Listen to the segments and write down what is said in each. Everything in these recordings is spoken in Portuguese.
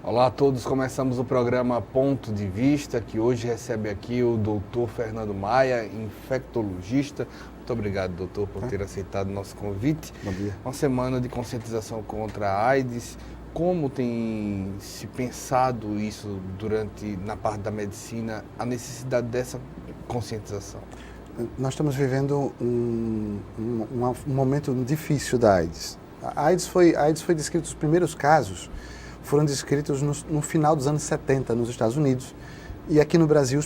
Olá a todos, começamos o programa Ponto de Vista, que hoje recebe aqui o doutor Fernando Maia, infectologista. Muito obrigado, doutor, por ter aceitado o nosso convite. Bom dia. Uma semana de conscientização contra a AIDS. Como tem se pensado isso na parte da medicina, a necessidade dessa conscientização? Nós estamos vivendo um momento difícil da AIDS. A AIDS foi descrita, os primeiros casos foram descritos no final dos anos 70 nos Estados Unidos, e aqui no Brasil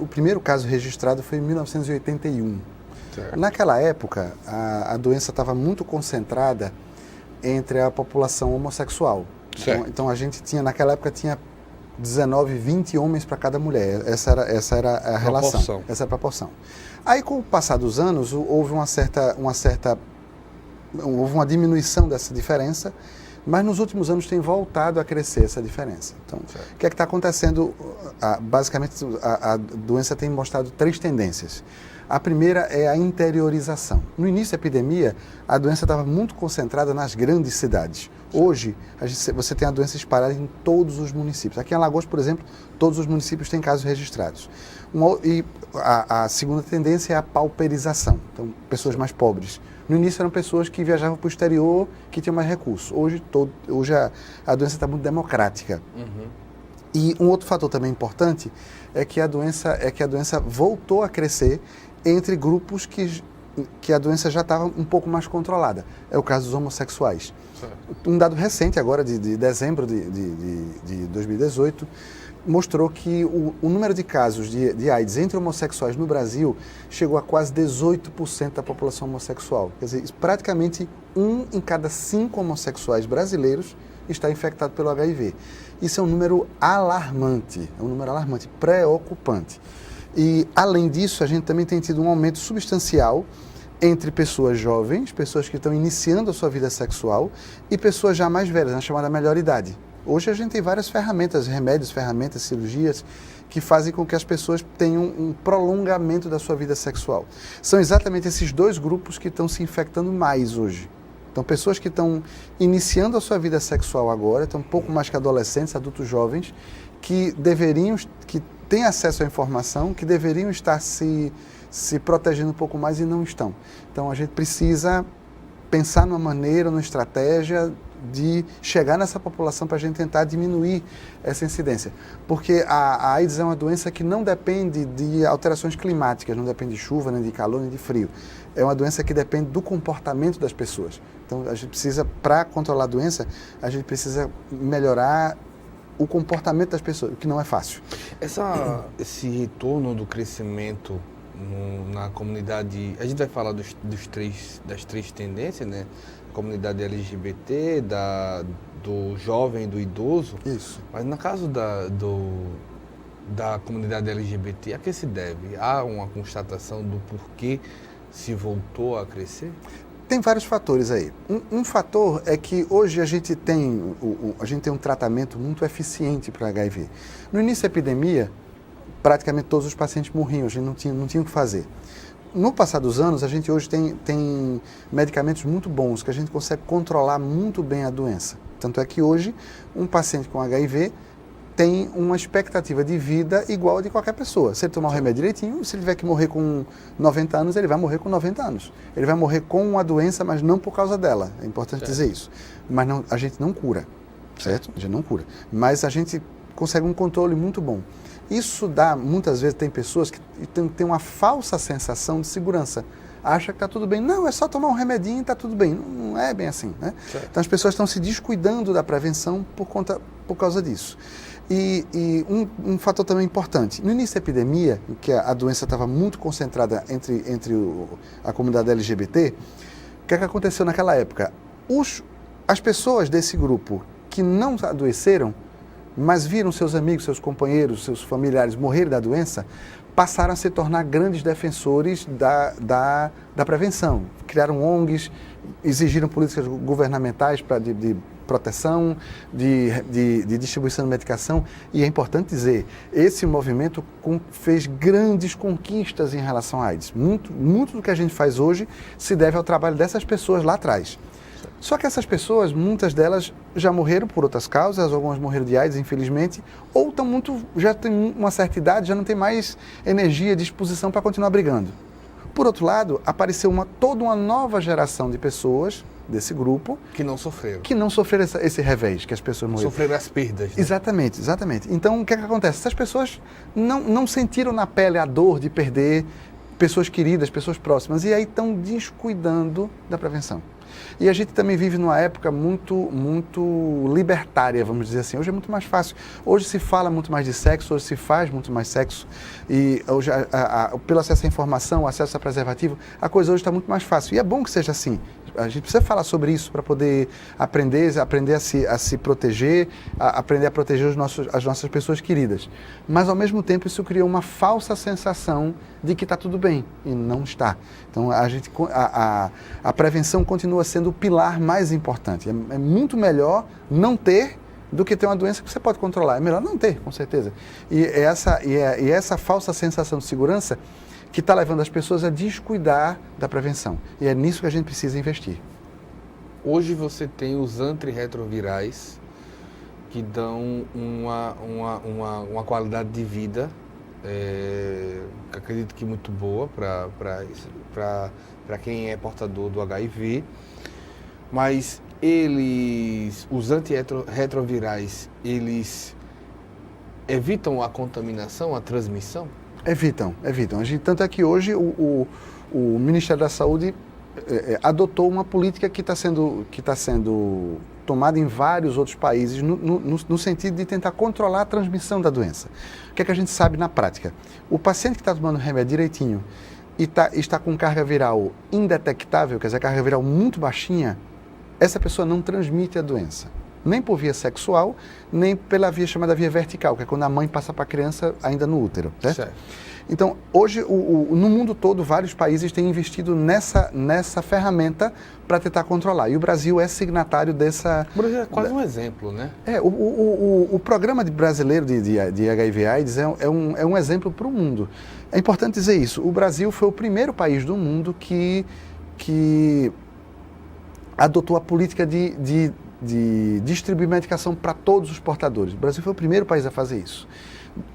o primeiro caso registrado foi em 1981. Certo. Naquela época, a doença estava muito concentrada entre a população homossexual. Então a gente naquela época tinha 19, 20 homens para cada mulher. Essa era a relação, essa era a proporção. Aí, com o passar dos anos, houve uma diminuição dessa diferença, mas nos últimos anos tem voltado a crescer essa diferença. Então, o que é que está acontecendo? Basicamente, a doença tem mostrado três tendências. A primeira é a interiorização. No início da epidemia, a doença estava muito concentrada nas grandes cidades. Hoje, você tem a doença espalhada em todos os municípios. Aqui em Alagoas, por exemplo, todos os municípios têm casos registrados. E a segunda tendência é a pauperização. Então, pessoas mais pobres. No início eram pessoas que viajavam para o exterior, que tinham mais recursos. Hoje a doença está muito democrática. Uhum. E um outro fator também importante é que a doença voltou a crescer entre grupos que a doença já estava um pouco mais controlada. É o caso dos homossexuais. Um dado recente agora, de dezembro de 2018, mostrou que o número de casos de AIDS entre homossexuais no Brasil chegou a quase 18% da população homossexual. Quer dizer, praticamente 1 em cada 5 homossexuais brasileiros está infectado pelo HIV. Isso é um número alarmante, preocupante. E, além disso, a gente também tem tido um aumento substancial entre pessoas jovens, pessoas que estão iniciando a sua vida sexual, e pessoas já mais velhas, na chamada melhor idade. Hoje a gente tem várias ferramentas, cirurgias, que fazem com que as pessoas tenham um prolongamento da sua vida sexual. São exatamente esses dois grupos que estão se infectando mais hoje. Então, pessoas que estão iniciando a sua vida sexual agora, estão um pouco mais que adolescentes, adultos jovens, que têm acesso à informação, que deveriam estar se protegendo um pouco mais e não estão. Então, a gente precisa pensar numa maneira, numa estratégia de chegar nessa população para a gente tentar diminuir essa incidência. Porque a AIDS é uma doença que não depende de alterações climáticas, não depende de chuva, nem de calor, nem de frio. É uma doença que depende do comportamento das pessoas. Então, a gente precisa, para controlar a doença, a gente precisa melhorar o comportamento das pessoas, o que não é fácil. Esse retorno do crescimento na comunidade, a gente vai falar das três tendências, né? Comunidade LGBT, do jovem e do idoso. Isso. Mas no caso da comunidade LGBT, a que se deve? Há uma constatação do porquê se voltou a crescer? Tem vários fatores aí. Um fator é que hoje a gente tem um tratamento muito eficiente para HIV. No início da epidemia, praticamente todos os pacientes morriam, a gente não tinha o que fazer. No passar dos anos, a gente hoje tem medicamentos muito bons, que a gente consegue controlar muito bem a doença. Tanto é que hoje, um paciente com HIV tem uma expectativa de vida igual a de qualquer pessoa. Se ele tomar o remédio direitinho, se ele tiver que morrer com 90 anos, ele vai morrer com 90 anos. Ele vai morrer com uma doença, mas não por causa dela. É importante dizer isso. Mas a gente não cura, certo? A gente não cura. Mas a gente consegue um controle muito bom. Isso muitas vezes, tem pessoas que têm uma falsa sensação de segurança. Acha que está tudo bem. Não, é só tomar um remedinho e está tudo bem. Não é bem assim, né? Então as pessoas estão se descuidando da prevenção por causa disso. E um fator também importante. No início da epidemia, em que a doença estava muito concentrada entre a comunidade LGBT, o que aconteceu naquela época? As pessoas desse grupo que não adoeceram, mas viram seus amigos, seus companheiros, seus familiares morrerem da doença, passaram a se tornar grandes defensores da prevenção. Criaram ONGs, exigiram políticas governamentais de proteção, de distribuição de medicação. E é importante dizer, esse movimento fez grandes conquistas em relação à AIDS. Muito do que a gente faz hoje se deve ao trabalho dessas pessoas lá atrás. Só que essas pessoas, muitas delas já morreram por outras causas, algumas morreram de AIDS, infelizmente, ou já tem uma certa idade, já não tem mais energia, disposição para continuar brigando. Por outro lado, apareceu toda uma nova geração de pessoas desse grupo que não sofreram. Esse revés, que as pessoas morreram. Sofreram as perdas. Né? Exatamente. Então, o que acontece? Essas pessoas não sentiram na pele a dor de perder pessoas queridas, pessoas próximas, e aí estão descuidando da prevenção. E a gente também vive numa época muito libertária, vamos dizer assim. Hoje é muito mais fácil. Hoje se fala muito mais de sexo, hoje se faz muito mais sexo. E hoje, pelo acesso à informação, acesso a preservativo, a coisa hoje está muito mais fácil. E é bom que seja assim. A gente precisa falar sobre isso para poder aprender a se proteger, aprender a proteger as nossas pessoas queridas. Mas, ao mesmo tempo, isso cria uma falsa sensação de que está tudo bem, e não está. Então, a prevenção continua sendo o pilar mais importante. É muito melhor não ter do que ter uma doença que você pode controlar. É melhor não ter, com certeza. E essa falsa sensação de segurança que está levando as pessoas a descuidar da prevenção. E é nisso que a gente precisa investir. Hoje você tem os antirretrovirais que dão uma qualidade de vida, acredito que muito boa para quem é portador do HIV, mas os antirretrovirais, eles evitam a contaminação, a transmissão? Evitam. Tanto é que hoje o Ministério da Saúde adotou uma política que está sendo tomada em vários outros países no sentido de tentar controlar a transmissão da doença. O que é que a gente sabe na prática? O paciente que está tomando o remédio direitinho e está com carga viral indetectável, quer dizer, carga viral muito baixinha, essa pessoa não transmite a doença. Nem por via sexual, nem pela via chamada via vertical, que é quando a mãe passa para a criança ainda no útero. Certo? Então, hoje, no mundo todo, vários países têm investido nessa ferramenta para tentar controlar. E o Brasil é signatário dessa... O Brasil é quase um exemplo, né? O programa brasileiro de HIV/AIDS é um exemplo para o mundo. É importante dizer isso. O Brasil foi o primeiro país do mundo que adotou a política de distribuir medicação para todos os portadores. O Brasil foi o primeiro país a fazer isso.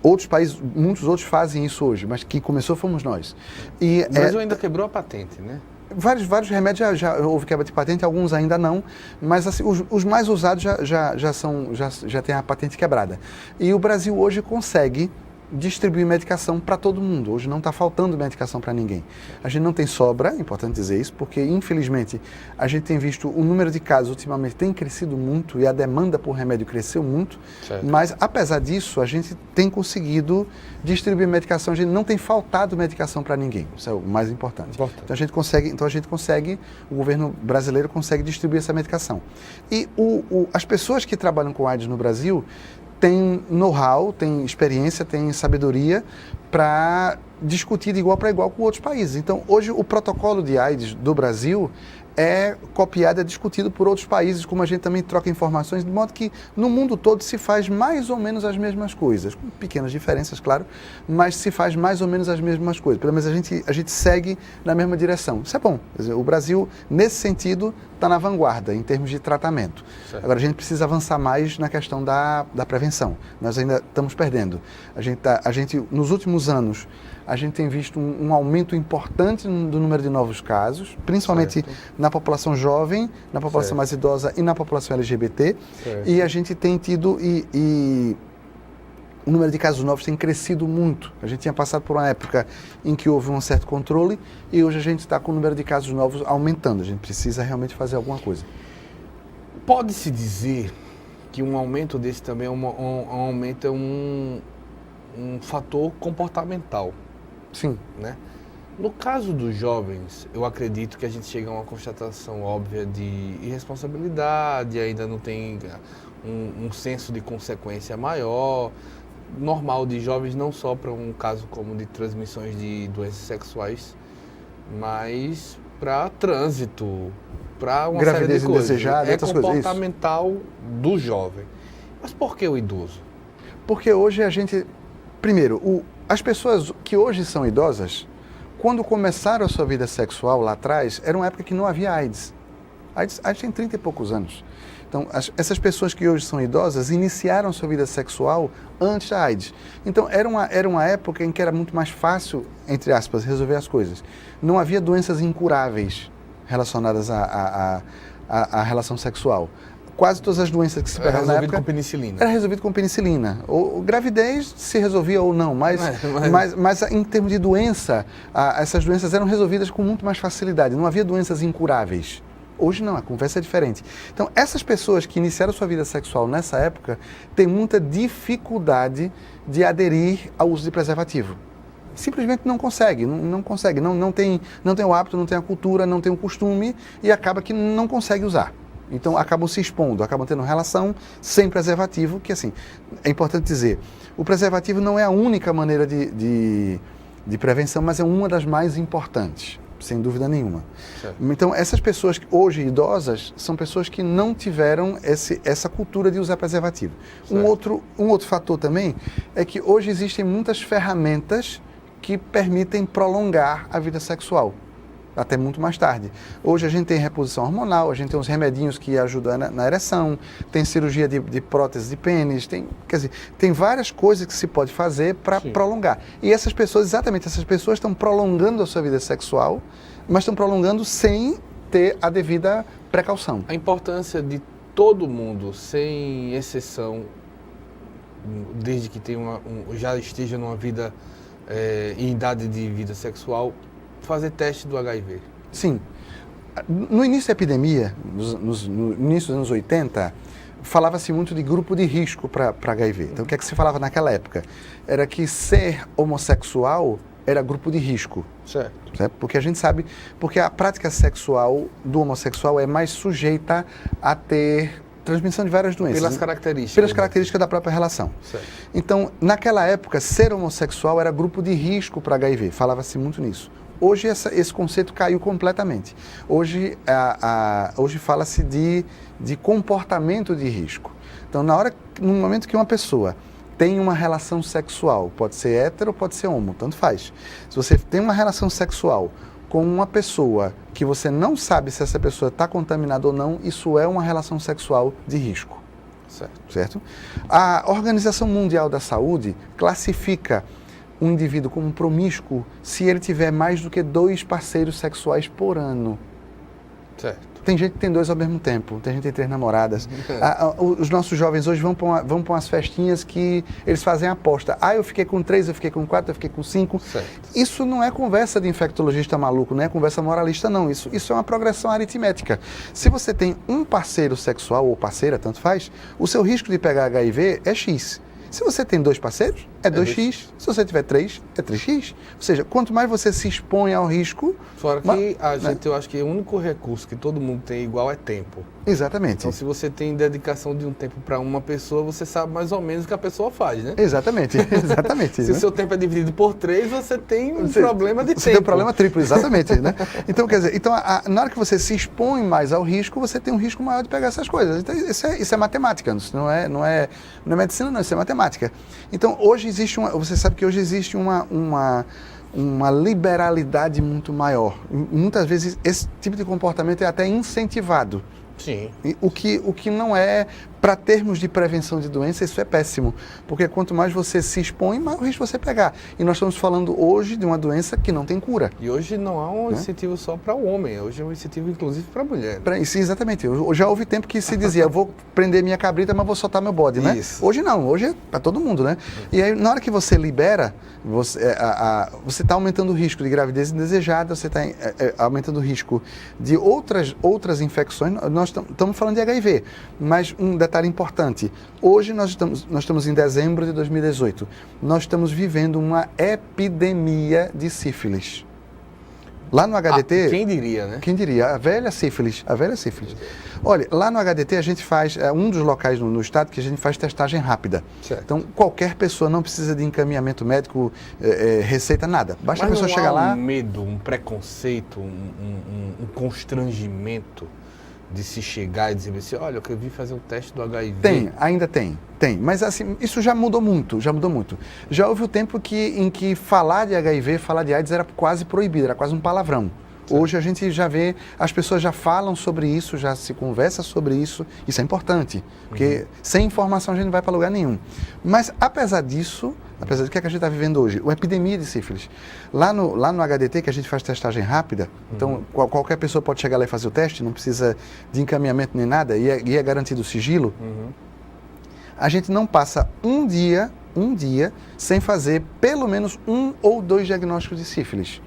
Outros países, muitos outros fazem isso hoje, mas quem começou fomos nós. O Brasil ainda quebrou a patente, né? Vários remédios já houve quebra de patente, alguns ainda não, mas assim, os mais usados já têm a patente quebrada. E o Brasil hoje consegue distribuir medicação para todo mundo. Hoje não está faltando medicação para ninguém. A gente não tem sobra, é importante dizer isso, porque infelizmente a gente tem visto o número de casos ultimamente tem crescido muito e a demanda por remédio cresceu muito, certo. Mas apesar disso a gente tem conseguido distribuir medicação, a gente não tem faltado medicação para ninguém, isso é o mais importante. Então a gente consegue, o governo brasileiro consegue distribuir essa medicação. E as pessoas que trabalham com AIDS no Brasil tem know-how, tem experiência, tem sabedoria para discutir de igual para igual com outros países. Então, hoje, o protocolo de AIDS do Brasil é copiado, é discutido por outros países, como a gente também troca informações, de modo que no mundo todo se faz mais ou menos as mesmas coisas, com pequenas diferenças, claro, mas se faz mais ou menos as mesmas coisas. Pelo menos a gente segue na mesma direção. Isso é bom. Quer dizer, o Brasil, nesse sentido, está na vanguarda em termos de tratamento. Certo. Agora, a gente precisa avançar mais na questão da prevenção. Nós ainda estamos perdendo. A gente, nos últimos anos, a gente tem visto um aumento importante do número de novos casos, principalmente certo. Na população jovem, na população certo. Mais idosa e na população LGBT. Certo. E a gente tem tido o número de casos novos tem crescido muito. A gente tinha passado por uma época em que houve um certo controle e hoje a gente está com o número de casos novos aumentando. A gente precisa realmente fazer alguma coisa. Pode-se dizer que um aumento desse também é um fator comportamental. Sim. Né? No caso dos jovens, eu acredito que a gente chega a uma constatação óbvia de irresponsabilidade, ainda não tem um senso de consequência maior, normal de jovens, não só para um caso como de transmissões de doenças sexuais, mas para trânsito, para uma gravidez série de coisas. Indesejada, é comportamental do jovem. Mas por que o idoso? Porque hoje a gente... Primeiro, as pessoas que hoje são idosas, quando começaram a sua vida sexual lá atrás, era uma época que não havia AIDS. A AIDS tem 30 e poucos anos. Então, essas pessoas que hoje são idosas iniciaram sua vida sexual antes da AIDS. Então, era uma época em que era muito mais fácil, entre aspas, resolver as coisas. Não havia doenças incuráveis relacionadas à relação sexual. Quase todas as doenças que se pegavam na época... com penicilina. Era resolvido com penicilina. Ou gravidez se resolvia ou não, mas em termos de doença, essas doenças eram resolvidas com muito mais facilidade. Não havia doenças incuráveis. Hoje não, a conversa é diferente. Então, essas pessoas que iniciaram sua vida sexual nessa época têm muita dificuldade de aderir ao uso de preservativo. Simplesmente não consegue, não tem o hábito, não tem a cultura, não tem o costume e acaba que não consegue usar. Então, acabam se expondo, acabam tendo relação sem preservativo, que assim, é importante dizer, o preservativo não é a única maneira de prevenção, mas é uma das mais importantes. Sem dúvida nenhuma. Certo. Então, essas pessoas hoje idosas são pessoas que não tiveram essa cultura de usar preservativo. Um outro fator também é que hoje existem muitas ferramentas que permitem prolongar a vida sexual, até muito mais tarde. Hoje a gente tem reposição hormonal, a gente tem uns remedinhos que ajudam na ereção, tem cirurgia de prótese de pênis, tem várias coisas que se pode fazer para prolongar. E essas pessoas estão prolongando a sua vida sexual, mas estão prolongando sem ter a devida precaução. A importância de todo mundo, sem exceção, desde que já esteja numa vida, em idade de vida sexual, fazer teste do HIV. Sim. No início da epidemia, no início dos anos 80, falava-se muito de grupo de risco para HIV. Então, o que é que se falava naquela época? Era que ser homossexual era grupo de risco. Certo. Porque a gente sabe, porque a prática sexual do homossexual é mais sujeita a ter transmissão de várias doenças. Pelas características. Pelas características da própria relação. Certo. Então, naquela época, ser homossexual era grupo de risco para HIV. Falava-se muito nisso. Hoje esse conceito caiu completamente. Hoje fala-se de comportamento de risco. Então, no momento que uma pessoa tem uma relação sexual, pode ser hétero, pode ser homo, tanto faz. Se você tem uma relação sexual com uma pessoa que você não sabe se essa pessoa está contaminada ou não, isso é uma relação sexual de risco. Certo? A Organização Mundial da Saúde classifica um indivíduo como promíscuo se ele tiver mais do que 2 parceiros sexuais por ano. Certo. Tem gente que tem 2 ao mesmo tempo, tem gente que tem 3 namoradas. Os nossos jovens hoje vão para umas festinhas que eles fazem aposta. Eu fiquei com 3, eu fiquei com 4, eu fiquei com 5. Certo. Isso não é conversa de infectologista maluco, não é conversa moralista, não. Isso é uma progressão aritmética. Se você tem um parceiro sexual ou parceira, tanto faz, o seu risco de pegar HIV é X. Se você tem 2 parceiros, é 2x. Se você tiver 3, é 3x. Ou seja, quanto mais você se expõe ao risco... Fora que eu acho que o único recurso que todo mundo tem igual é tempo. Exatamente. Então, se você tem dedicação de um tempo para uma pessoa, você sabe mais ou menos o que a pessoa faz, né? Exatamente. Se o seu tempo é dividido por 3, você tem um problema de tempo. Você tem um problema triplo, exatamente. Né? Então, quer dizer, na hora que você se expõe mais ao risco, você tem um risco maior de pegar essas coisas. Então, isso é matemática, isso não é medicina, não, isso é matemática. Então, hoje existe você sabe que hoje existe uma liberalidade muito maior. Muitas vezes esse tipo de comportamento é até incentivado. Sim. O que não é, para termos de prevenção de doença, isso é péssimo. Porque quanto mais você se expõe, mais o risco você pegar. E nós estamos falando hoje de uma doença que não tem cura. E hoje não há um incentivo só para o homem, hoje é um incentivo inclusive para a mulher. Sim, exatamente. Já houve tempo que se dizia, eu vou prender minha cabrita, mas vou soltar meu bode, né? Isso. Hoje não, hoje é para todo mundo, né? E aí, na hora que você libera, você está aumentando o risco de gravidez indesejada, você está aumentando o risco de outras infecções. Nós estamos falando de HIV, mas um detalhe importante, hoje nós estamos em dezembro de 2018, nós estamos vivendo uma epidemia de sífilis. Lá no HDT... Quem diria, né? Quem diria? A velha sífilis. Olha, lá no HDT a gente faz, um dos locais no estado que a gente faz testagem rápida. Certo. Então, qualquer pessoa não precisa de encaminhamento médico, receita, nada. Basta a pessoa chegar lá... um medo, um preconceito, um constrangimento de se chegar e dizer assim, olha, eu vim fazer um teste do HIV. Ainda tem. Mas assim, isso já mudou muito. Já houve o tempo em que falar de HIV, falar de AIDS era quase proibido, era quase um palavrão. Hoje a gente já vê, as pessoas já falam sobre isso, já se conversa sobre isso. Isso é importante, porque sem informação a gente não vai para lugar nenhum. Mas apesar disso, apesar do que a gente está vivendo hoje, uma epidemia de sífilis. Lá no HDT, que a gente faz testagem rápida, então qualquer pessoa pode chegar lá e fazer o teste, não precisa de encaminhamento nem nada, e é garantido o sigilo. A gente não passa um dia sem fazer pelo menos 1 ou 2 diagnósticos de sífilis.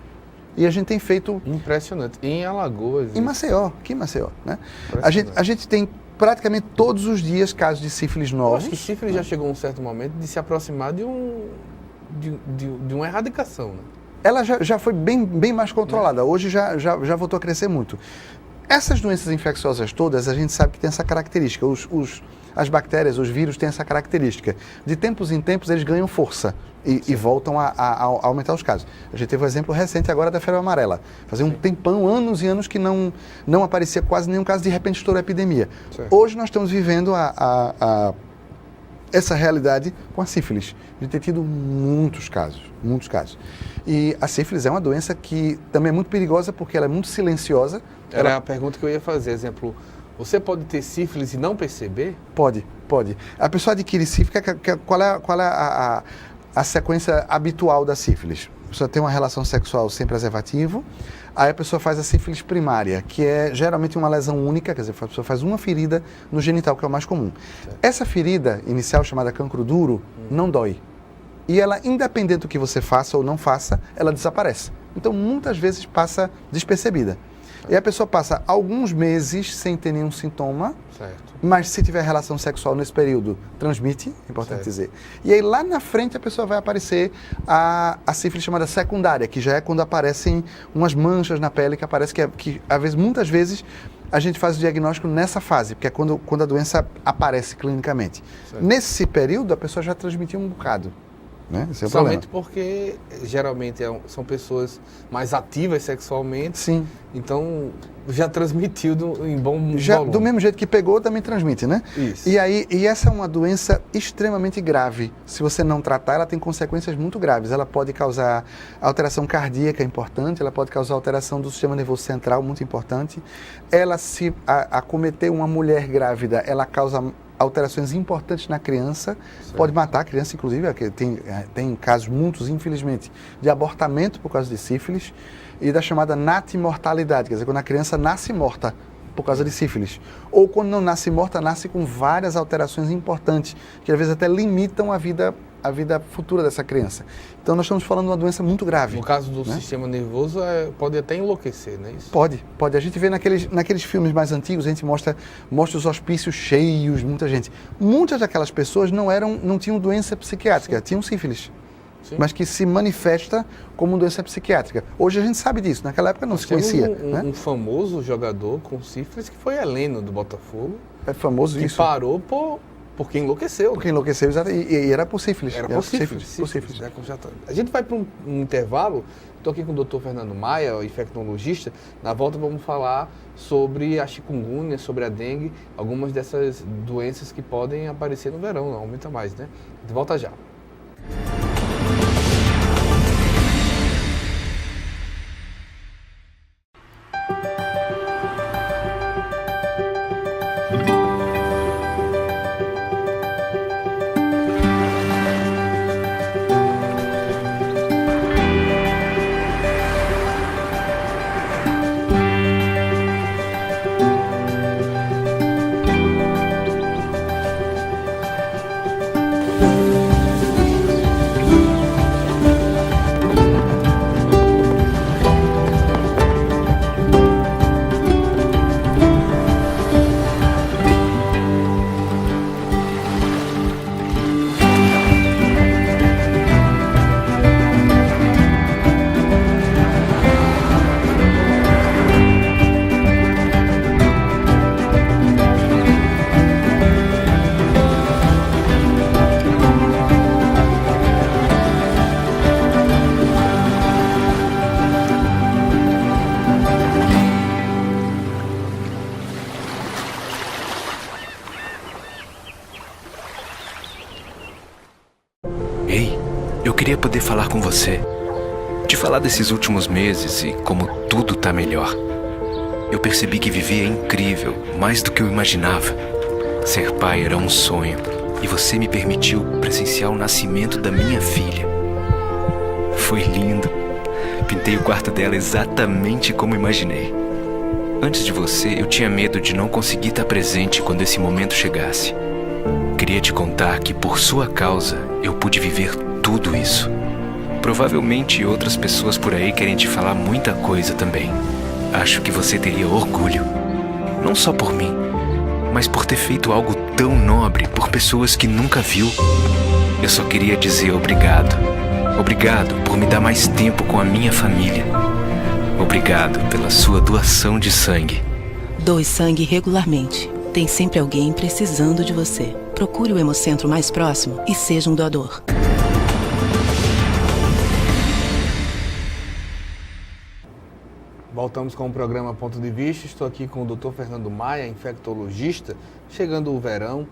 E a gente tem feito... Impressionante. Em Alagoas. Em Maceió, aqui em Maceió, né? A gente tem praticamente todos os dias casos de sífilis novos. Eu acho que sífilis já chegou a um certo momento de se aproximar de uma erradicação, né? Ela já foi bem mais controlada. Hoje já voltou a crescer muito. Essas doenças infecciosas todas, a gente sabe que tem essa característica. As bactérias, os vírus têm essa característica. De tempos em tempos, eles ganham força e voltam a aumentar os casos. A gente teve um exemplo recente agora da febre amarela. Fazia um tempão, anos e anos, que não aparecia quase nenhum caso, de repente estourou a epidemia. Certo. Hoje nós estamos vivendo essa realidade com a sífilis. A gente tem tido muitos casos. E a sífilis é uma doença que também é muito perigosa porque ela é muito silenciosa. Era a pergunta que eu ia fazer. Exemplo, você pode ter sífilis e não perceber? Pode. A pessoa adquire sífilis, qual é a sequência habitual da sífilis? A pessoa tem uma relação sexual sem preservativo, aí a pessoa faz a sífilis primária, que é geralmente uma lesão única, quer dizer, a pessoa faz uma ferida no genital, que é o mais comum. Certo. Essa ferida inicial, chamada cancro duro, não dói. E ela, independente do que você faça ou não faça, ela desaparece. Então, muitas vezes passa despercebida. E a pessoa passa alguns meses sem ter nenhum sintoma, certo. Mas se tiver relação sexual nesse período, transmite, importante dizer. E aí lá na frente a pessoa vai aparecer a sífilis chamada secundária, que já é quando aparecem umas manchas na pele, que aparece que muitas vezes a gente faz o diagnóstico nessa fase, porque é quando a doença aparece clinicamente. Certo. Nesse período a pessoa já transmitiu um bocado. Né? Esse é o somente problema. Porque geralmente são pessoas mais ativas sexualmente. Sim. Então já transmitiu em bom volume. Do mesmo jeito que pegou, também transmite, né? Isso. E essa é uma doença extremamente grave. Se você não tratar, ela tem consequências muito graves. Ela pode causar alteração cardíaca importante, ela pode causar alteração do sistema nervoso central muito importante. Ela, se acometer uma mulher grávida, ela causa alterações importantes na criança, certo. Pode matar a criança, inclusive, tem casos muitos, infelizmente, de abortamento por causa de sífilis e da chamada natimortalidade, quer dizer, quando a criança nasce morta por causa de sífilis. Ou quando não nasce morta, nasce com várias alterações importantes, que às vezes até limitam a vida futura dessa criança. Então nós estamos falando de uma doença muito grave. No caso do sistema nervoso, pode até enlouquecer, não é isso? Pode. A gente vê naqueles filmes mais antigos, a gente mostra os hospícios cheios, muita gente. Muitas daquelas pessoas não tinham doença psiquiátrica, tinham sífilis. Sim. Mas que se manifesta como doença psiquiátrica. Hoje a gente sabe disso, naquela época não se conhecia. Um famoso jogador com sífilis, que foi Heleno, do Botafogo. É famoso isso. Que parou porque enlouqueceu. Porque enlouqueceu, e era por sífilis. Era por sífilis. A gente vai para um intervalo. Estou aqui com o Dr. Fernando Maia, infectologista. Na volta vamos falar sobre a chikungunya, sobre a dengue, algumas dessas doenças que podem aparecer no verão, não aumenta mais, né? De volta já. Ei, eu queria poder falar com você. Te falar desses últimos meses e como tudo tá melhor. Eu percebi que viver é incrível, mais do que eu imaginava. Ser pai era um sonho e você me permitiu presenciar o nascimento da minha filha. Foi lindo. Pintei o quarto dela exatamente como imaginei. Antes de você, eu tinha medo de não conseguir estar presente quando esse momento chegasse. Queria te contar que, por sua causa, eu pude viver tudo isso. Provavelmente outras pessoas por aí querem te falar muita coisa também. Acho que você teria orgulho. Não só por mim, mas por ter feito algo tão nobre por pessoas que nunca viu. Eu só queria dizer obrigado. Obrigado por me dar mais tempo com a minha família. Obrigado pela sua doação de sangue. Doe sangue regularmente. Tem sempre alguém precisando de você. Procure o Hemocentro mais próximo e seja um doador. Voltamos com o programa Ponto de Vista. Estou aqui com o Dr. Fernando Maia, infectologista. Chegando o verão,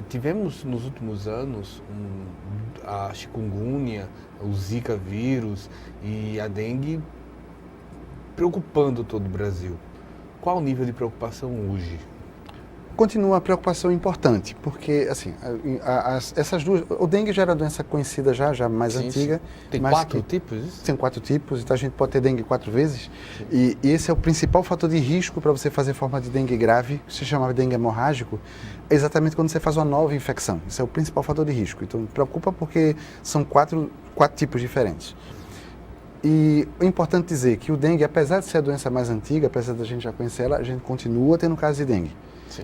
tivemos nos últimos anos a chikungunya, o Zika vírus e a dengue preocupando todo o Brasil. Qual o nível de preocupação hoje? Continua uma preocupação importante, porque assim, essas duas, o dengue já era doença conhecida já mais antiga. Sim. Tem 4 tipos? Isso? Tem 4 tipos, então a gente pode ter dengue 4 vezes. E esse é o principal fator de risco para você fazer forma de dengue grave, que se chamava dengue hemorrágico, é exatamente quando você faz uma nova infecção. Esse é o principal fator de risco. Então preocupa porque são 4 tipos diferentes. E é importante dizer que o dengue, apesar de ser a doença mais antiga, apesar da gente já conhecer ela, a gente continua tendo casos de dengue.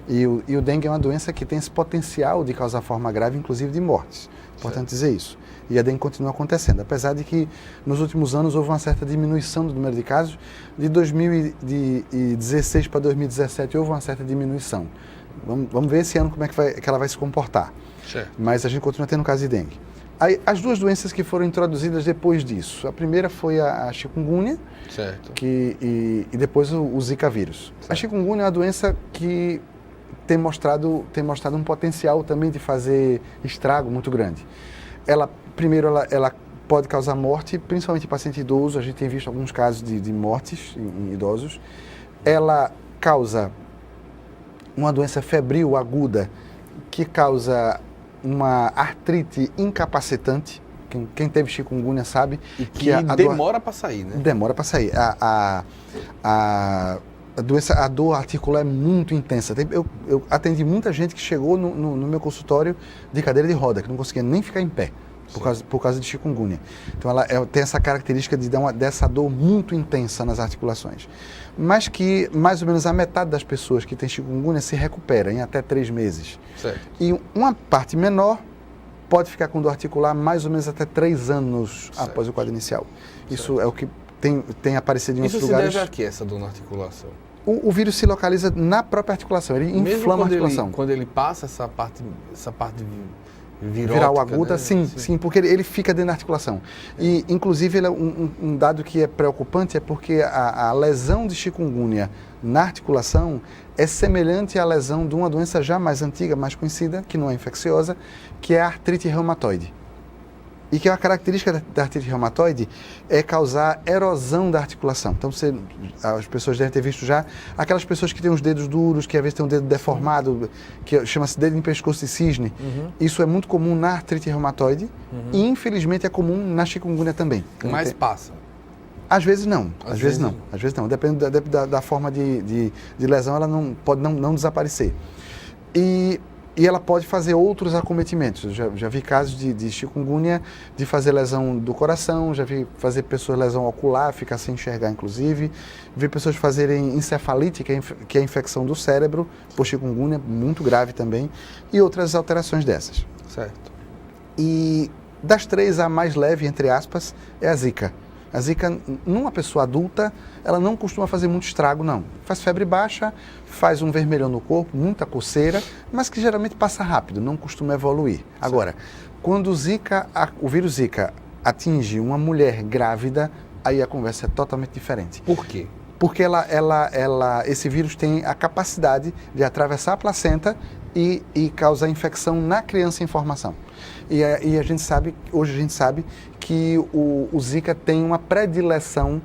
E o dengue é uma doença que tem esse potencial de causar forma grave, inclusive de mortes. Importante dizer isso. E a dengue continua acontecendo, apesar de que nos últimos anos houve uma certa diminuição do número de casos. De 2016 para 2017 houve uma certa diminuição. Vamos ver esse ano como é que ela vai se comportar. Certo. Mas a gente continua tendo casos de dengue. Aí, as duas doenças que foram introduzidas depois disso. A primeira foi a chikungunya, certo. E depois o Zika vírus. Certo. A chikungunya é uma doença que tem mostrado um potencial também de fazer estrago muito grande. Ela pode causar morte, principalmente em paciente idoso. A gente tem visto alguns casos de mortes em idosos. Ela causa uma doença febril aguda que causa uma artrite incapacitante. Quem teve chikungunya sabe. E que demora para sair, né? Demora para sair. A dor articular é muito intensa. Eu atendi muita gente que chegou no meu consultório de cadeira de roda, que não conseguia nem ficar em pé, por causa de chikungunya. Então ela tem essa característica de dar dessa dor muito intensa nas articulações. Mas que mais ou menos a metade das pessoas que têm chikungunya se recupera em até 3 meses. Certo. E uma parte menor pode ficar com dor articular mais ou menos até 3 anos após o quadro inicial. Isso é o que tem aparecido em outros lugares. Isso se deve a quê, essa dor na articulação? O vírus se localiza na própria articulação, ele inflama a articulação. Quando ele passa essa parte viral aguda, né? sim, porque ele fica dentro da articulação. E, inclusive, um dado que é preocupante é porque a lesão de chikungunya na articulação é semelhante à lesão de uma doença já mais antiga, mais conhecida, que não é infecciosa, que é a artrite reumatoide. E que a característica da artrite reumatoide é causar erosão da articulação. Então, as pessoas devem ter visto já aquelas pessoas que têm os dedos duros, que às vezes têm um dedo deformado, que chama-se dedo em pescoço de cisne. Uhum. Isso é muito comum na artrite reumatoide e, infelizmente, é comum na chikungunya também. Mas passa? Às vezes não. Às vezes não. Depende da forma de lesão, ela pode não desaparecer. E ela pode fazer outros acometimentos. Eu já vi casos de chikungunya, de fazer lesão do coração, já vi fazer pessoas lesão ocular, ficar sem enxergar inclusive. Vi pessoas fazerem encefalite, que é a infecção do cérebro, por chikungunya, muito grave também, e outras alterações dessas. Certo. E das 3, a mais leve, entre aspas, é a Zika. A Zika, numa pessoa adulta, ela não costuma fazer muito estrago, não. Faz febre baixa, faz um vermelhão no corpo, muita coceira, mas que geralmente passa rápido, não costuma evoluir. Sim. Agora, quando o vírus Zika atinge uma mulher grávida, aí a conversa é totalmente diferente. Por quê? Porque esse vírus tem a capacidade de atravessar a placenta e causar infecção na criança em formação. E hoje a gente sabe que o Zika tem uma predileção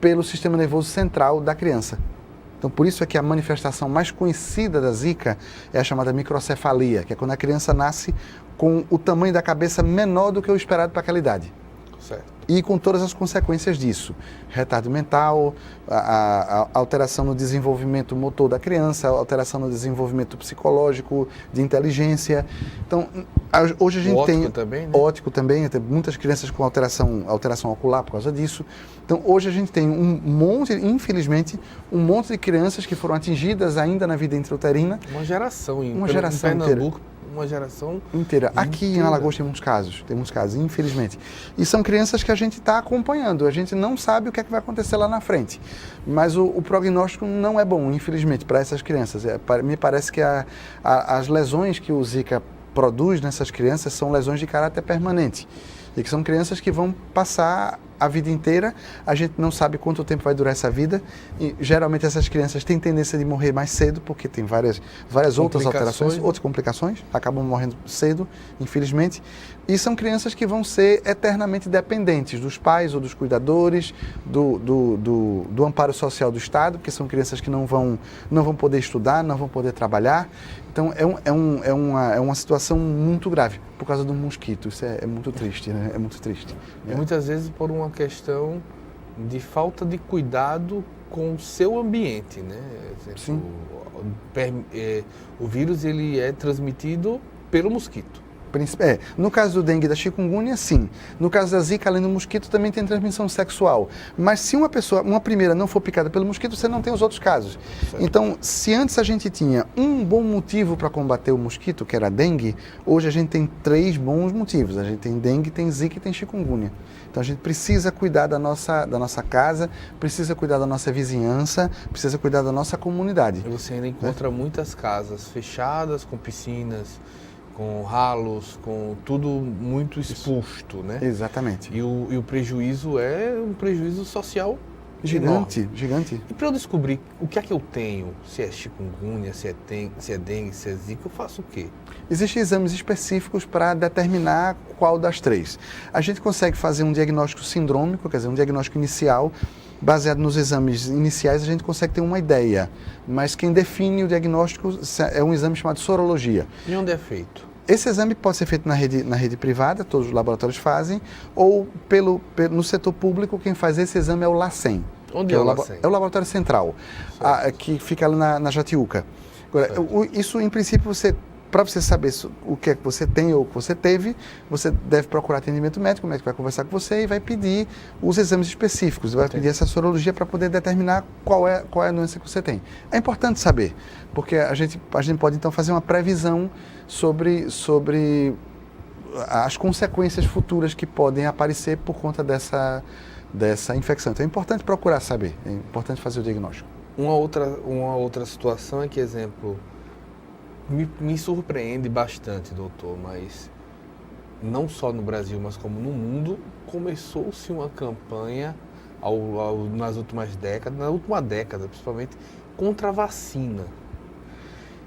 pelo sistema nervoso central da criança. Então, por isso é que a manifestação mais conhecida da Zika é a chamada microcefalia, que é quando a criança nasce com o tamanho da cabeça menor do que o esperado para aquela idade. Certo. E com todas as consequências disso. Retardo mental, a alteração no desenvolvimento motor da criança, a alteração no desenvolvimento psicológico, de inteligência. Então, hoje a gente tem... Ótico também, né? Ótico também, tem muitas crianças com alteração ocular por causa disso. Então, hoje a gente tem infelizmente, um monte de crianças que foram atingidas ainda na vida intrauterina. Uma geração. Uma geração em Pernambuco, uma geração inteira. Aqui em Alagoas tem muitos casos, infelizmente. E são crianças que a gente está acompanhando, a gente não sabe o que é que vai acontecer lá na frente. Mas o prognóstico não é bom, infelizmente, para essas crianças. Me parece que as lesões que o Zika produz nessas crianças são lesões de caráter permanente. E que são crianças que vão passar a vida inteira, a gente não sabe quanto tempo vai durar essa vida, e geralmente essas crianças têm tendência de morrer mais cedo, porque tem várias outras alterações, outras complicações, acabam morrendo cedo, infelizmente, e são crianças que vão ser eternamente dependentes dos pais ou dos cuidadores, do amparo social do Estado, porque são crianças que não vão poder estudar, não vão poder trabalhar. Então é uma situação muito grave por causa do mosquito. Isso é muito triste, né? É muito triste. E muitas vezes por uma questão de falta de cuidado com o seu ambiente, né? Sim. O vírus ele é transmitido pelo mosquito. No caso do dengue e da chikungunya, sim. No caso da Zika, além do mosquito, também tem transmissão sexual. Mas se uma primeira não for picada pelo mosquito, você não tem os outros casos. Certo. Então, se antes a gente tinha um bom motivo para combater o mosquito, que era a dengue, hoje a gente tem 3 bons motivos. A gente tem dengue, tem Zika e tem chikungunya. Então a gente precisa cuidar da nossa casa, precisa cuidar da nossa vizinhança, precisa cuidar da nossa comunidade. E você ainda encontra muitas casas fechadas, com piscinas, com ralos, com tudo muito exposto, né? Exatamente. E o prejuízo é um prejuízo social gigante, enorme. Gigante. E para eu descobrir o que é que eu tenho, se é chikungunya, se é dengue, se é zika, eu faço o quê? Existem exames específicos para determinar qual das 3. A gente consegue fazer um diagnóstico sindrômico, quer dizer, um diagnóstico inicial. Baseado nos exames iniciais, a gente consegue ter uma ideia. Mas quem define o diagnóstico é um exame chamado sorologia. E onde é feito? Esse exame pode ser feito na rede privada, todos os laboratórios fazem, ou no setor público, quem faz esse exame é o LACEN. Onde é o LACEN? É o laboratório central, que fica ali na Jatiuca. Agora, isso, em princípio, para você saber o que é que você tem ou o que você teve, você deve procurar atendimento médico, o médico vai conversar com você e vai pedir os exames específicos, vai pedir essa sorologia para poder determinar qual é a doença que você tem. É importante saber, porque a gente pode então fazer uma previsão sobre as consequências futuras que podem aparecer por conta dessa infecção. Então é importante procurar saber, é importante fazer o diagnóstico. Uma outra situação é que, exemplo, me surpreende bastante, doutor, mas não só no Brasil, mas como no mundo, começou-se uma campanha nas últimas décadas, na última década principalmente, contra a vacina.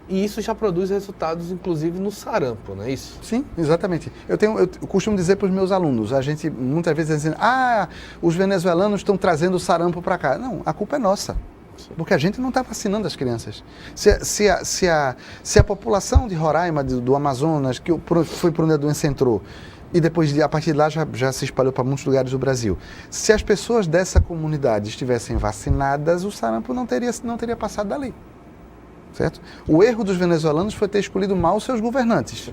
E isso já produz resultados, inclusive, no sarampo, não é isso? Sim, exatamente. Eu costumo dizer para os meus alunos, a gente muitas vezes diz assim, os venezuelanos estão trazendo o sarampo para cá. Não, a culpa é nossa. Porque a gente não está vacinando as crianças. Se a população de Roraima, do Amazonas, que foi por onde a doença entrou, e depois, a partir de lá, já se espalhou para muitos lugares do Brasil. Se as pessoas dessa comunidade estivessem vacinadas, o sarampo não teria passado dali. Certo? O erro dos venezuelanos foi ter escolhido mal os seus governantes.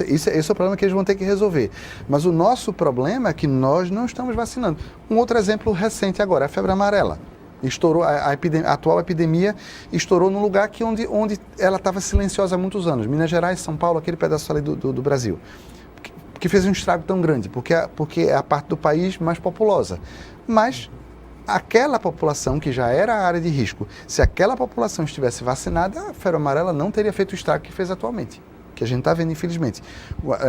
Esse é o problema que eles vão ter que resolver. Mas o nosso problema é que nós não estamos vacinando. Um outro exemplo recente agora é a febre amarela. Estourou, a atual epidemia estourou num lugar onde ela estava silenciosa há muitos anos. Minas Gerais, São Paulo, aquele pedaço ali do Brasil. Que fez um estrago tão grande, porque é a parte do país mais populosa. Mas aquela população que já era a área de risco, se aquela população estivesse vacinada, a febre amarela não teria feito o estrago que fez atualmente. Que a gente está vendo, infelizmente.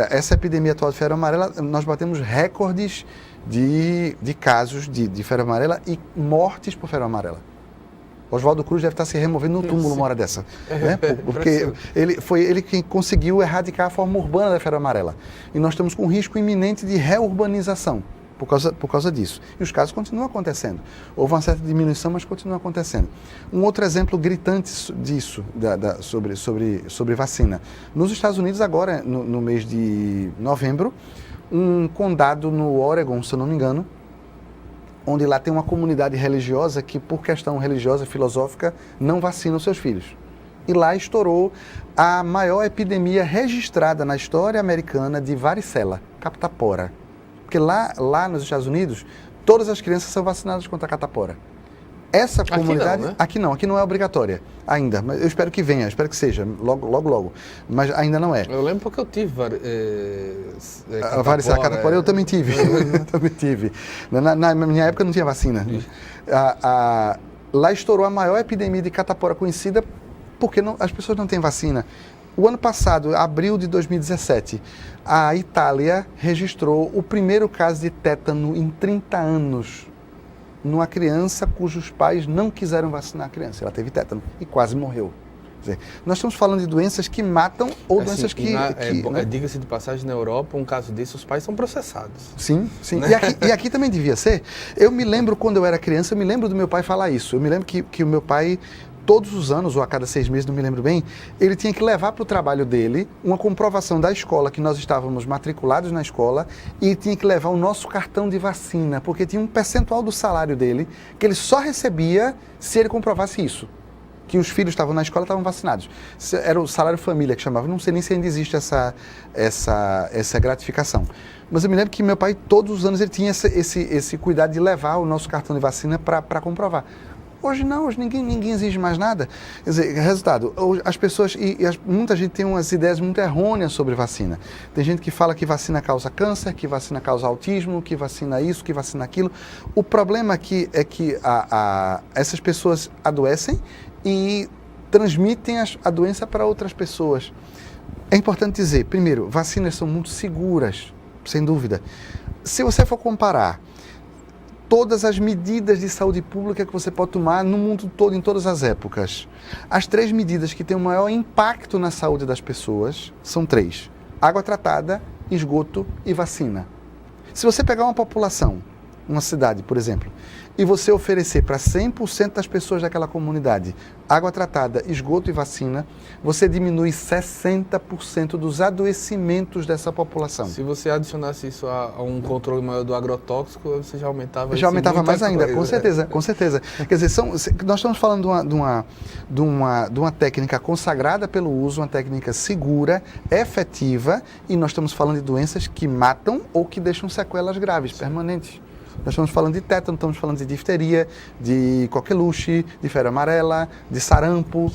Essa epidemia atual de febre amarela, nós batemos recordes de casos de febre amarela e mortes por febre amarela. Oswaldo Cruz deve estar se removendo no túmulo uma hora dessa. Né? Porque foi ele quem conseguiu erradicar a forma urbana da febre amarela. E nós estamos com um risco iminente de reurbanização por causa disso. E os casos continuam acontecendo. Houve uma certa diminuição, mas continua acontecendo. Um outro exemplo gritante disso, sobre vacina. Nos Estados Unidos, agora, no mês de novembro, um condado no Oregon, se eu não me engano, onde lá tem uma comunidade religiosa que, por questão religiosa, filosófica, não vacina os seus filhos. E lá estourou a maior epidemia registrada na história americana de varicela, catapora. Porque lá nos Estados Unidos, todas as crianças são vacinadas contra a catapora. Essa comunidade... Aqui não é obrigatória ainda, mas eu espero que venha, espero que seja, logo, mas ainda não é. Eu lembro porque eu tive a varicela catapora, eu também tive, Na minha época não tinha vacina. Lá estourou a maior epidemia de catapora conhecida porque as pessoas não têm vacina. O ano passado, abril de 2017, a Itália registrou o primeiro caso de tétano em 30 anos numa criança cujos pais não quiseram vacinar a criança. Ela teve tétano e quase morreu. Quer dizer, nós estamos falando de doenças que matam ou doenças que... né? Diga-se de passagem, na Europa, um caso desse, os pais são processados. Sim. Né? E aqui também devia ser. Eu me lembro, quando eu era criança, eu me lembro do meu pai falar isso. Eu me lembro que o meu pai... todos os anos, ou a cada 6 meses, não me lembro bem, ele tinha que levar para o trabalho dele uma comprovação da escola, que nós estávamos matriculados na escola, e tinha que levar o nosso cartão de vacina, porque tinha um percentual do salário dele que ele só recebia se ele comprovasse isso, que os filhos estavam na escola e estavam vacinados. Era o salário família que chamava, não sei nem se ainda existe essa gratificação. Mas eu me lembro que meu pai, todos os anos, ele tinha esse cuidado de levar o nosso cartão de vacina para comprovar. Hoje não, hoje ninguém exige mais nada. Quer dizer, resultado, as pessoas, muita gente tem umas ideias muito errôneas sobre vacina. Tem gente que fala que vacina causa câncer, que vacina causa autismo, que vacina isso, que vacina aquilo. O problema aqui é que essas pessoas adoecem e transmitem a doença para outras pessoas. É importante dizer, primeiro, vacinas são muito seguras, sem dúvida. Se você for comparar todas as medidas de saúde pública que você pode tomar no mundo todo, em todas as épocas, as 3 medidas que têm o maior impacto na saúde das pessoas são 3. Água tratada, esgoto e vacina. Se você pegar uma população, uma cidade, por exemplo, e você oferecer para 100% das pessoas daquela comunidade água tratada, esgoto e vacina, você diminui 60% dos adoecimentos dessa população. Se você adicionasse isso a um controle maior do agrotóxico, você já aumentava... Já aumentava mais ainda, com certeza. Quer dizer, nós estamos falando de uma técnica consagrada pelo uso, uma técnica segura, efetiva, e nós estamos falando de doenças que matam ou que deixam sequelas graves, permanentes. Nós estamos falando de tétano, estamos falando de difteria, de coqueluche, de febre amarela, de sarampo,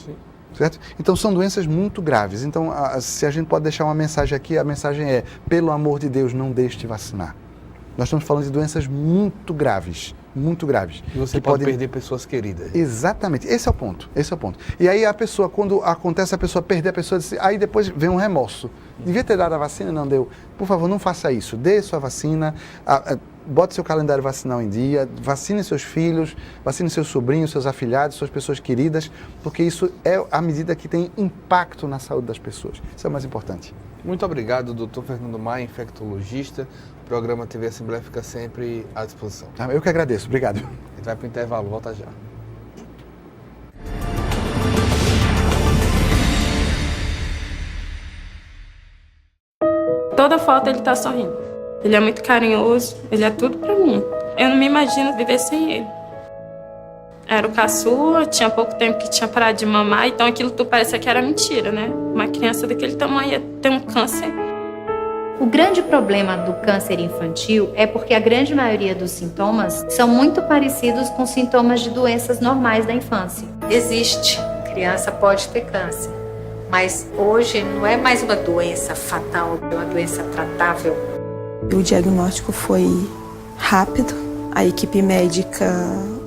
certo? Então são doenças muito graves. Então, se a gente pode deixar uma mensagem aqui, a mensagem é: pelo amor de Deus, não deixe de vacinar. Nós estamos falando de doenças muito graves. Muito graves. E você pode perder pessoas queridas. Exatamente, esse é o ponto. E aí a pessoa, quando acontece a pessoa perder a pessoa, aí depois vem um remorso. Devia ter dado a vacina, não deu. Por favor, não faça isso. Dê sua vacina, bote seu calendário vacinal em dia, vacine seus filhos, vacine seus sobrinhos, seus afilhados, suas pessoas queridas, porque isso é a medida que tem impacto na saúde das pessoas. Isso é o mais importante. Muito obrigado, Dr. Fernando Maia, infectologista. O programa TV Assembleia fica sempre à disposição. Eu que agradeço. Obrigado. A gente vai para o intervalo. Volta já. Toda foto ele tá sorrindo. Ele é muito carinhoso, ele é tudo pra mim. Eu não me imagino viver sem ele. Era o caçula, tinha pouco tempo que tinha parado de mamar, então aquilo tudo parecia que era mentira, né? Uma criança daquele tamanho ia ter um câncer. O grande problema do câncer infantil é porque a grande maioria dos sintomas são muito parecidos com sintomas de doenças normais da infância. Existe, criança pode ter câncer, mas hoje não é mais uma doença fatal, é uma doença tratável. O diagnóstico foi rápido, a equipe médica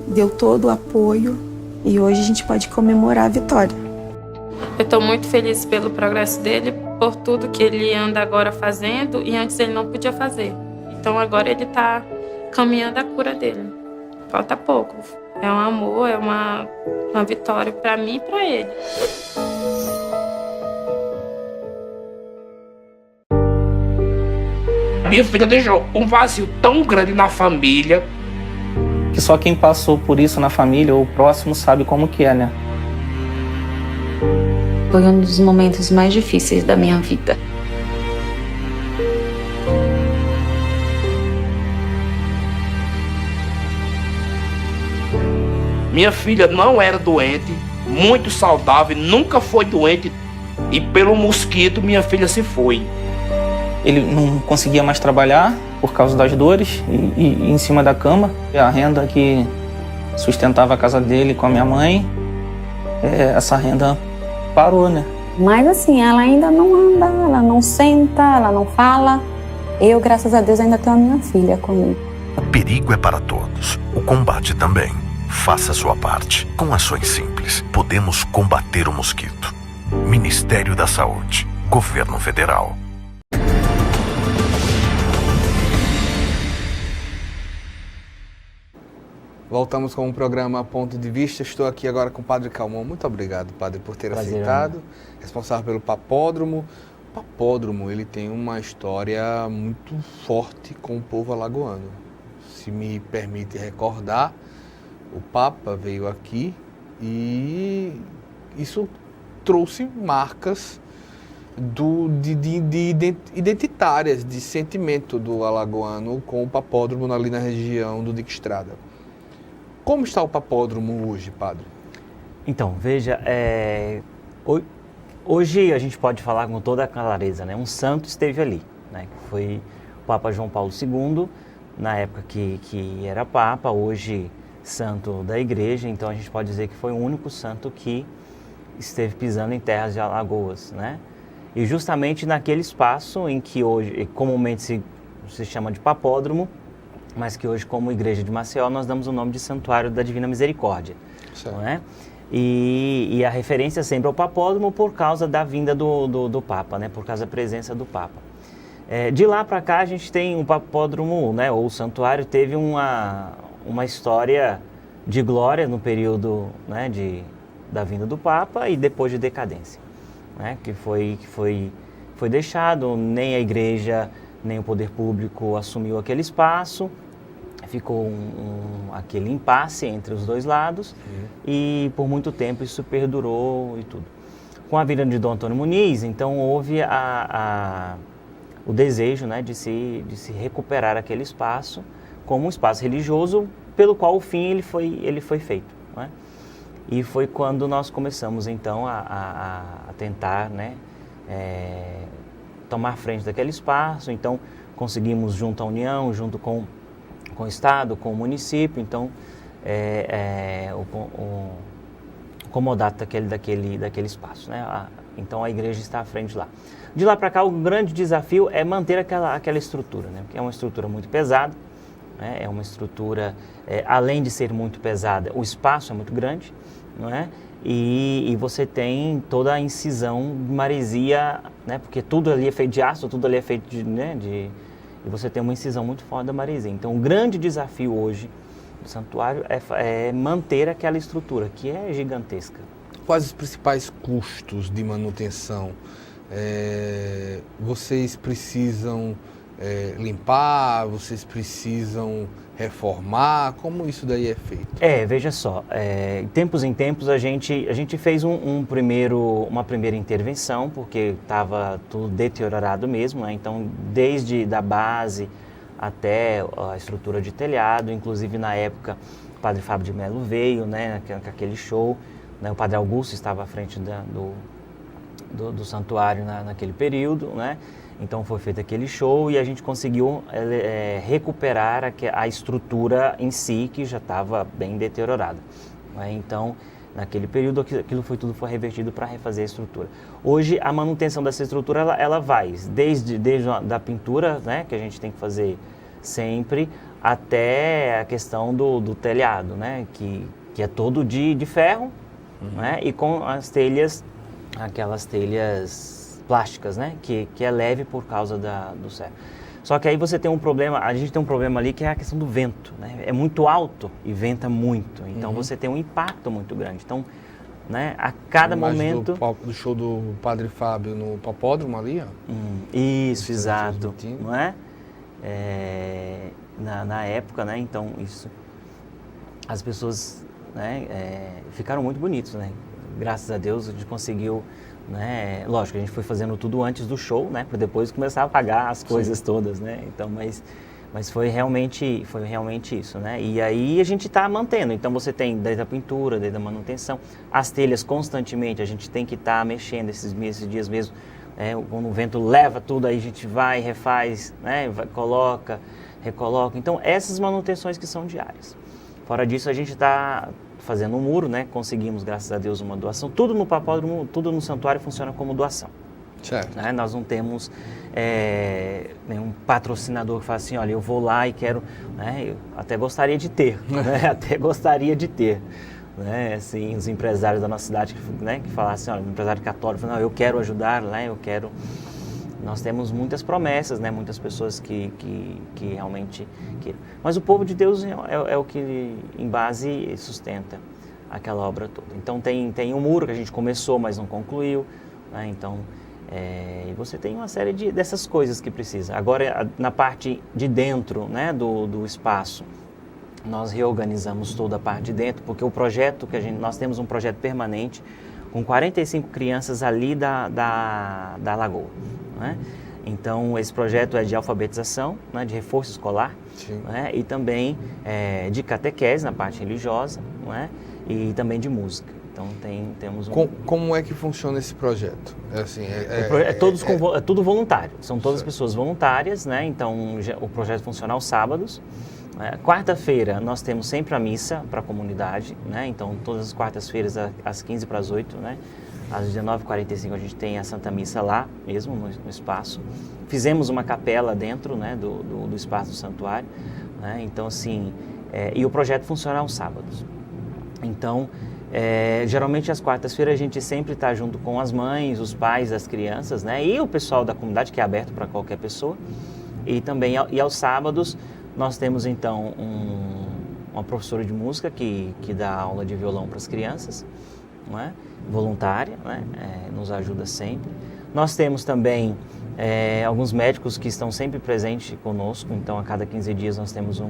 deu todo o apoio e hoje a gente pode comemorar a vitória. Eu estou muito feliz pelo progresso dele, por tudo que ele anda agora fazendo e antes ele não podia fazer. Então agora ele está caminhando a cura dele. Falta pouco, É um amor, é uma vitória para mim e para ele. Minha filha deixou um vazio tão grande na família. Que só quem passou por isso na família ou próximo sabe como que é, né? Foi um dos momentos mais difíceis da minha vida. Minha filha não era doente, muito saudável, nunca foi doente. E pelo mosquito, minha filha se foi. Ele não conseguia mais trabalhar por causa das dores e em cima da cama. A renda que sustentava a casa dele com a minha mãe, essa renda parou, né? Mas assim, ela ainda não anda, ela não senta, ela não fala. Eu, graças a Deus, ainda tenho a minha filha comigo. O perigo é para todos, o combate também. Faça a sua parte. Com ações simples, podemos combater o mosquito. Ministério da Saúde, Governo Federal. Voltamos com o programa Ponto de Vista. Estou aqui agora com o Padre Calmon. Muito obrigado, Padre, por ter aceitado. Responsável pelo Papódromo. O Papódromo, ele tem uma história muito forte com o povo alagoano. Se me permite recordar, o Papa veio aqui e isso trouxe marcas identitárias, de sentimento do alagoano com o Papódromo ali na região do Dique Estrada. Como está o Papódromo hoje, Padre? Então, veja, hoje a gente pode falar com toda a clareza, né? Um santo esteve ali, né? Que foi o Papa João Paulo II, na época que era Papa, hoje santo da Igreja. Então a gente pode dizer que foi o único santo que esteve pisando em terras de Alagoas, né? E justamente naquele espaço em que hoje comumente se chama de Papódromo, mas que hoje, como Igreja de Maceió, nós damos o nome de Santuário da Divina Misericórdia, não é? E a referência sempre ao Papódromo por causa da vinda do Papa, né? Por causa da presença do Papa. De lá para cá a gente tem um Papódromo, né? Ou o Santuário teve uma história de glória no período, né? Da vinda do Papa e depois de decadência, né? Que foi deixado, nem a Igreja nem o poder público assumiu aquele espaço. Ficou aquele impasse entre os dois lados e por muito tempo isso perdurou e tudo. Com a vinda de Dom Antônio Muniz, então houve o desejo, né, de se recuperar aquele espaço como um espaço religioso pelo qual o fim ele foi feito, né? E foi quando nós começamos então a tentar, né, tomar frente daquele espaço. Então conseguimos, junto à União, junto com o Estado, com o município, então o comodato daquele espaço, né? Então a igreja está à frente lá. De lá para cá o grande desafio é manter aquela estrutura, né? Porque é uma estrutura muito pesada, né? É uma estrutura, além de ser muito pesada, o espaço é muito grande, não é? E você tem toda a incisão de maresia, né? Porque tudo ali é feito de aço, tudo ali é feito e você tem uma incisão muito forte da maresia. Então, o grande desafio hoje do santuário é manter aquela estrutura, que é gigantesca. Quais os principais custos de manutenção? Vocês precisam limpar? Vocês precisam reformar? Como isso daí é feito? Veja só, de tempos em tempos a gente fez uma primeira intervenção, porque estava tudo deteriorado mesmo, né? Então desde da base até a estrutura de telhado, inclusive na época o Padre Fábio de Mello veio, né, com aquele show, né? O Padre Augusto estava à frente do santuário naquele período, né? Então foi feito aquele show e a gente conseguiu recuperar a estrutura em si, que já estava bem deteriorada, né? Então, naquele período, aquilo tudo foi revertido para refazer a estrutura. Hoje, a manutenção dessa estrutura, ela vai desde da pintura, né, que a gente tem que fazer sempre, até a questão do telhado, né, que é todo de ferro, né, e com as telhas, aquelas telhas plásticas, né, que é leve por causa do céu. Só que aí você tem um problema, a gente tem um problema ali que é a questão do vento, né? É muito alto e venta muito, então você tem um impacto muito grande. Então, né, a cada momento... Do show do Padre Fábio no Papódromo ali, ó. Isso, exato, não é? Na época, né, então isso, as pessoas, né, ficaram muito bonitos, né? Graças a Deus a gente conseguiu, né? Lógico, a gente foi fazendo tudo antes do show, né, para depois começar a pagar as coisas todas, né? Então, mas foi realmente isso, né? E aí a gente está mantendo. Então você tem desde a pintura, desde a manutenção, as telhas constantemente, a gente tem que estar mexendo esses dias mesmo. Quando o vento leva tudo, aí a gente vai, refaz, né? Coloca, recoloca. Então essas manutenções que são diárias. Fora disso, a gente está fazendo um muro, né? Conseguimos, graças a Deus, uma doação. Tudo no papódromo, tudo no santuário funciona como doação. Certo. Né? Nós não temos nenhum patrocinador que fala assim, olha, eu vou lá e quero, né? Eu até gostaria de ter, né? Até gostaria de ter, né? Assim, os empresários da nossa cidade, né? Que falassem, olha, um empresário católico, não, eu quero ajudar, né? Eu quero... Nós temos muitas promessas, né? Muitas pessoas que realmente queiram. Mas o povo de Deus é o que, em base, sustenta aquela obra toda. Então tem um muro que a gente começou, mas não concluiu, né? Então... e você tem uma série dessas coisas que precisa. Agora, na parte de dentro, né, do espaço, nós reorganizamos toda a parte de dentro, porque o projeto nós temos um projeto permanente com 45 crianças ali da Lagoa, né? Então, esse projeto é de alfabetização, né, de reforço escolar, né, e também de catequese na parte religiosa, né, e também de música. Então temos Como é que funciona esse projeto? É tudo voluntário, são todas pessoas voluntárias, né? Então o projeto funciona aos sábados. Quarta-feira nós temos sempre a missa para a comunidade, né? Então todas as quartas-feiras às 15 para as 8, né? Às 19h45 a gente tem a Santa Missa lá mesmo no espaço. Fizemos uma capela dentro, né, do espaço do santuário, né? Então assim, e o projeto funciona aos sábados. Então geralmente às quartas-feiras a gente sempre está junto com as mães, os pais das crianças, né? E o pessoal da comunidade, que é aberto para qualquer pessoa. E também aos sábados nós temos então uma professora de música que dá aula de violão para as crianças, não é? Voluntária, né? Nos ajuda sempre. Nós temos também alguns médicos que estão sempre presentes conosco, então a cada 15 dias nós temos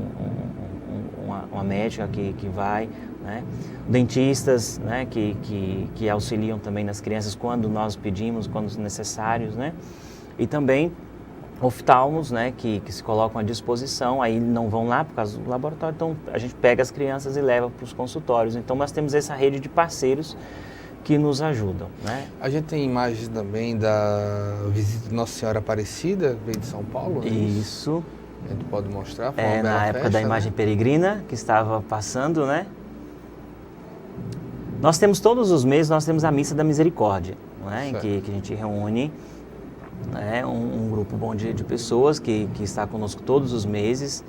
uma médica que vai, né? Dentistas, né? que auxiliam também nas crianças quando nós pedimos, quando necessários, né? E também oftalmos, né? que se colocam à disposição, aí não vão lá por causa do laboratório, então a gente pega as crianças e leva para os consultórios. Então nós temos essa rede de parceiros que nos ajudam, né? A gente tem imagens também da visita de Nossa Senhora Aparecida, veio de São Paulo, né? Isso. A gente pode mostrar? Foi uma na época da imagem, né? Peregrina, que estava passando, né? Nós temos todos os meses, nós temos a Missa da Misericórdia, né? Em que a gente reúne, né? um grupo bom de pessoas que está conosco todos os meses,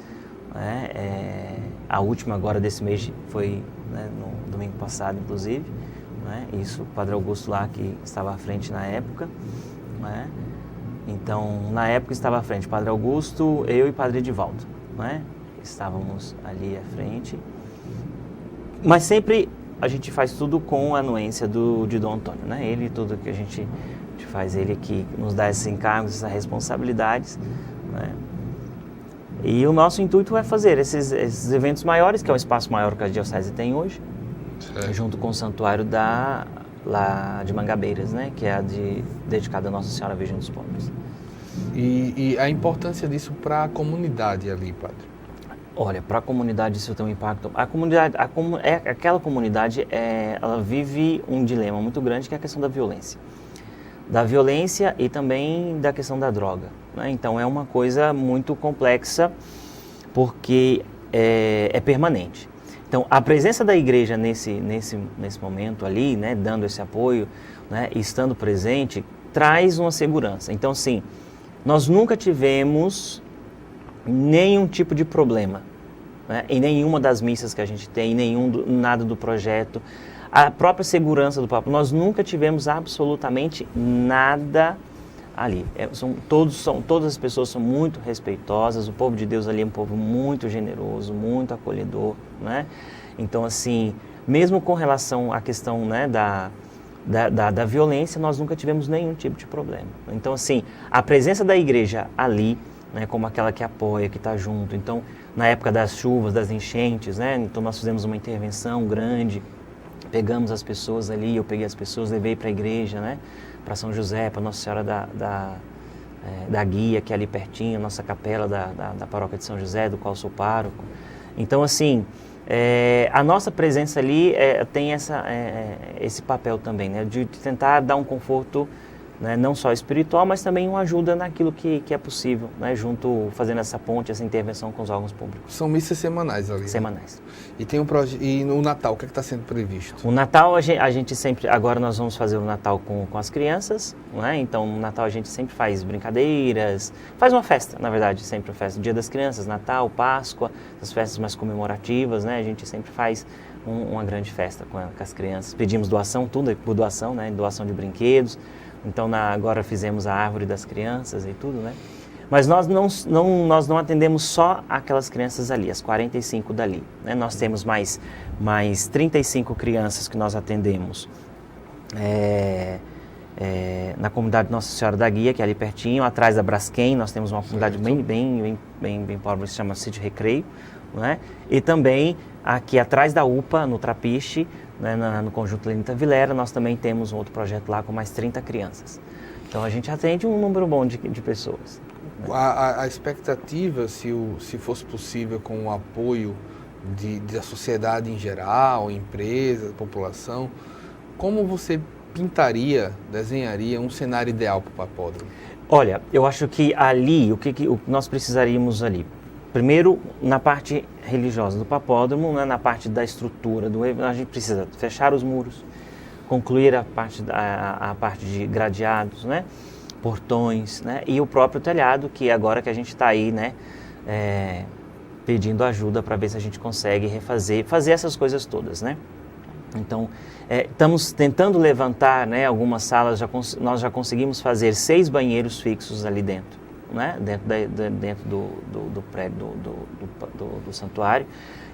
né? A última agora desse mês foi, né, no domingo passado, inclusive, né? Isso, o Padre Augusto lá, que estava à frente na época, né? Então, na época estava à frente Padre Augusto, eu e Padre Edivaldo, né? Estávamos ali à frente. Mas sempre a gente faz tudo com a anuência de Dom Antônio, né? Ele, tudo que a gente faz, ele que nos dá esses encargos, essas responsabilidades, né? E o nosso intuito é fazer esses eventos maiores, que é um espaço maior que a Diocese tem hoje, junto com o santuário lá de Mangabeiras, né? Que é dedicada a Nossa Senhora Virgem dos Pobres. E a importância disso para a comunidade ali, Padre? Olha, para a comunidade isso tem um impacto. Aquela comunidade, ela vive um dilema muito grande, que é a questão da violência. Da violência e também da questão da droga, né? Então é uma coisa muito complexa, porque é permanente. Então, a presença da igreja nesse momento ali, né, dando esse apoio, né, e estando presente, traz uma segurança. Então, sim, nós nunca tivemos nenhum tipo de problema, né, em nenhuma das missas que a gente tem, nada do projeto. A própria segurança do Papa, nós nunca tivemos absolutamente nada ali. Todas as pessoas são muito respeitosas, o povo de Deus ali é um povo muito generoso, muito acolhedor, né? Então, assim, mesmo com relação à questão, né, da violência, nós nunca tivemos nenhum tipo de problema. Então, assim, a presença da igreja ali, né, como aquela que apoia, que está junto. Então, na época das chuvas, das enchentes, né, então nós fizemos uma intervenção grande, pegamos as pessoas ali, eu peguei as pessoas, levei para a igreja, né, para São José, para Nossa Senhora da Guia, que é ali pertinho, nossa capela da paróquia de São José, do qual sou pároco. Então, assim, a nossa presença ali tem esse papel também, né, de tentar dar um conforto, né, não só espiritual, mas também uma ajuda naquilo que é possível, né, fazendo essa ponte, essa intervenção com os órgãos públicos. São missas semanais ali. Semanais. E tem e no Natal, o que está sendo previsto? O Natal, a gente sempre, agora nós vamos fazer o Natal com as crianças, né? Então no Natal a gente sempre faz brincadeiras, faz uma festa, na verdade, sempre uma festa. Dia das Crianças, Natal, Páscoa, as festas mais comemorativas, né? A gente sempre faz uma grande festa com as crianças. Pedimos doação, tudo é por doação, né? Doação de brinquedos. Então agora fizemos a árvore das crianças e tudo, né? Mas nós não atendemos só aquelas crianças ali, as 45 dali, né? Nós temos mais 35 crianças que nós atendemos na comunidade Nossa Senhora da Guia, que é ali pertinho, atrás da Braskem. Nós temos uma comunidade bem pobre, que se chama Sítio Recreio, né? E também aqui atrás da UPA, no Trapiche, né, no Conjunto Lenita Vilera, nós também temos um outro projeto lá com mais 30 crianças. Então a gente atende um número bom de pessoas. A expectativa, se fosse possível, com o apoio da sociedade em geral, empresas, população, como você desenharia um cenário ideal para o papódromo? Olha, eu acho que ali, o que nós precisaríamos ali? Primeiro, na parte religiosa do papódromo, né, na parte da estrutura do evento, a gente precisa fechar os muros, concluir a parte de gradeados, né, portões, né, e o próprio telhado, que agora que a gente está aí, né, pedindo ajuda para ver se a gente consegue fazer essas coisas todas, né. Então, estamos tentando levantar, né, algumas salas, nós já conseguimos fazer 6 banheiros fixos ali dentro, né, dentro do prédio do santuário.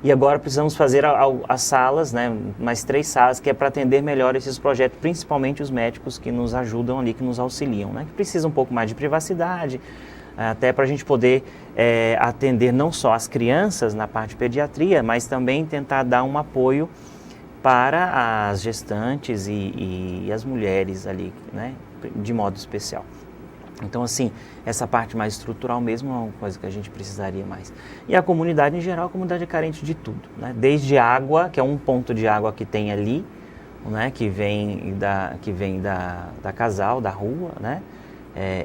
E agora precisamos fazer as salas, né, mais 3 salas, que é para atender melhor esses projetos, principalmente os médicos que nos ajudam ali, que nos auxiliam, né, que precisam um pouco mais de privacidade, até para a gente poder atender não só as crianças na parte de pediatria, mas também tentar dar um apoio para as gestantes e as mulheres ali, né, de modo especial. Então, assim, essa parte mais estrutural mesmo é uma coisa que a gente precisaria mais. E a comunidade, em geral, a comunidade é carente de tudo, né? Desde água, que é um ponto de água que tem ali, né? Que vem da Casal, da rua, né?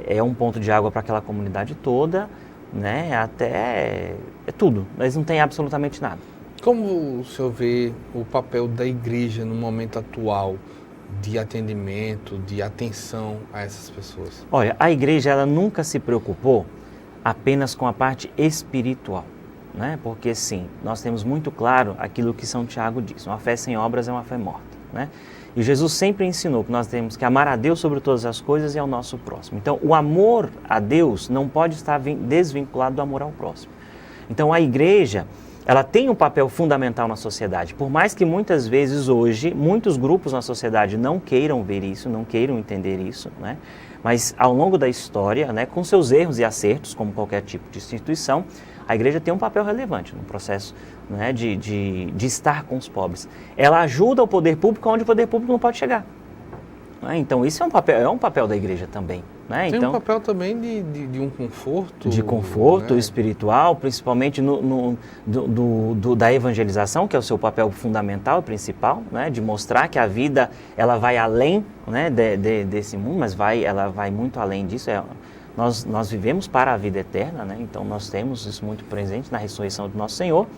É um ponto de água para aquela comunidade toda, né? Até tudo, mas não tem absolutamente nada. Como o senhor vê o papel da igreja no momento atual, de atendimento, de atenção a essas pessoas? Olha, a igreja ela nunca se preocupou apenas com a parte espiritual, né? Porque sim, nós temos muito claro aquilo que São Tiago diz: uma fé sem obras é uma fé morta, né? E Jesus sempre ensinou que nós temos que amar a Deus sobre todas as coisas e ao nosso próximo. Então, o amor a Deus não pode estar desvinculado do amor ao próximo. Então, a igreja, ela tem um papel fundamental na sociedade, por mais que muitas vezes hoje, muitos grupos na sociedade não queiram ver isso, não queiram entender isso, né? Mas ao longo da história, né, com seus erros e acertos, como qualquer tipo de instituição, a igreja tem um papel relevante no processo, né, de estar com os pobres. Ela ajuda o poder público onde o poder público não pode chegar. Então isso é um papel da igreja também. Né? Tem então, um papel também de um conforto. De conforto, né, espiritual, principalmente da evangelização, que é o seu papel fundamental, principal, né? De mostrar que a vida ela vai além, né, desse mundo, mas ela vai muito além disso. Nós vivemos para a vida eterna, né? Então nós temos isso muito presente na ressurreição do nosso Senhor.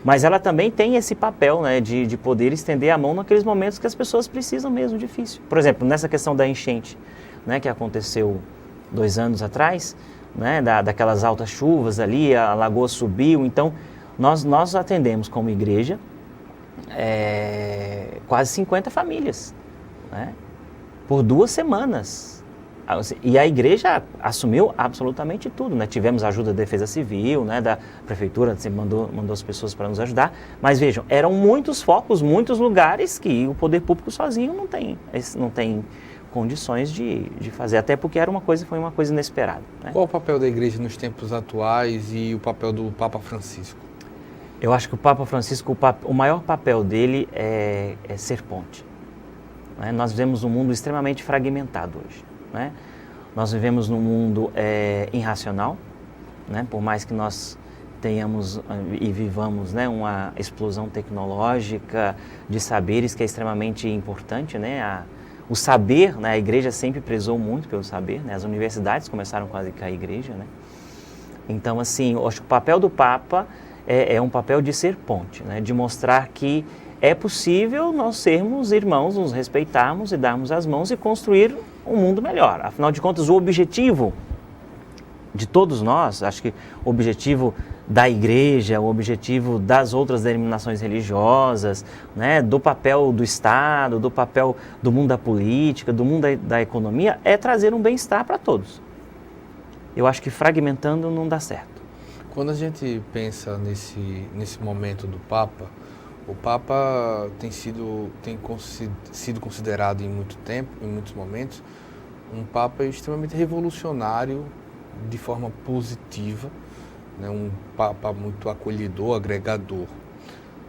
Mas ela também tem esse papel, né, de poder estender a mão naqueles momentos que as pessoas precisam mesmo, difícil. Por exemplo, nessa questão da enchente, né, que aconteceu 2 anos atrás, né, daquelas altas chuvas ali, a lagoa subiu. Então, nós atendemos como igreja quase 50 famílias, né, por 2 semanas. E a igreja assumiu absolutamente tudo, né? Tivemos a ajuda da Defesa Civil, né? Da prefeitura, sempre mandou as pessoas para nos ajudar. Mas vejam, eram muitos focos, muitos lugares que o poder público sozinho não tem condições de fazer, até porque foi uma coisa inesperada. Né? Qual o papel da igreja nos tempos atuais e o papel do Papa Francisco? Eu acho que o Papa Francisco, o maior papel dele é ser ponte. Né? Nós vivemos um mundo extremamente fragmentado hoje. Né? Nós vivemos num mundo irracional, né? Por mais que nós tenhamos e vivamos, né, uma explosão tecnológica de saberes que é extremamente importante, né? O saber, né? A igreja sempre prezou muito pelo saber, né? As universidades começaram quase com a igreja, né? Então, assim, eu acho que o papel do Papa é um papel de ser ponte, né? De mostrar que é possível nós sermos irmãos, nos respeitarmos e darmos as mãos e construir um mundo melhor. Afinal de contas, o objetivo de todos nós, acho que o objetivo da igreja, o objetivo das outras denominações religiosas, né, do papel do Estado, do papel do mundo da política, do mundo da economia, é trazer um bem-estar para todos. Eu acho que fragmentando não dá certo. Quando a gente pensa nesse momento do Papa, o Papa tem sido considerado em muito tempo, em muitos momentos, um Papa extremamente revolucionário de forma positiva, né? Um Papa muito acolhedor, agregador.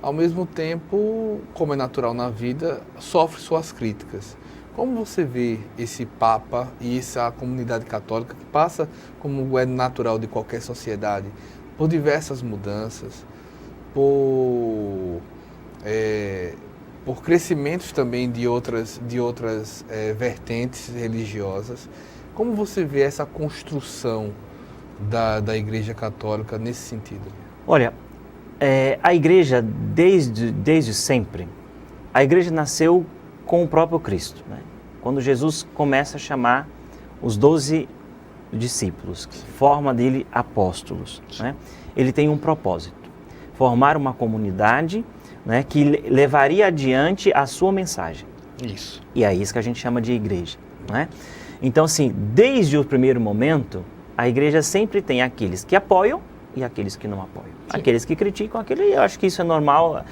Ao mesmo tempo, como é natural na vida, sofre suas críticas. Como você vê esse Papa e essa comunidade católica que passa, como é natural de qualquer sociedade, por diversas mudanças, por crescimentos também de outras vertentes religiosas. Como você vê essa construção da Igreja Católica nesse sentido? Olha, a Igreja, desde sempre, a Igreja nasceu com o próprio Cristo. Né? Quando Jesus começa a chamar os 12 discípulos, que forma dele apóstolos, né? Ele tem um propósito, formar uma comunidade, né, que levaria adiante a sua mensagem. Isso. E é isso que a gente chama de igreja. Né? Então, assim, desde o primeiro momento, a igreja sempre tem aqueles que apoiam e aqueles que não apoiam. Sim. Aqueles que criticam, eu acho que isso é normal,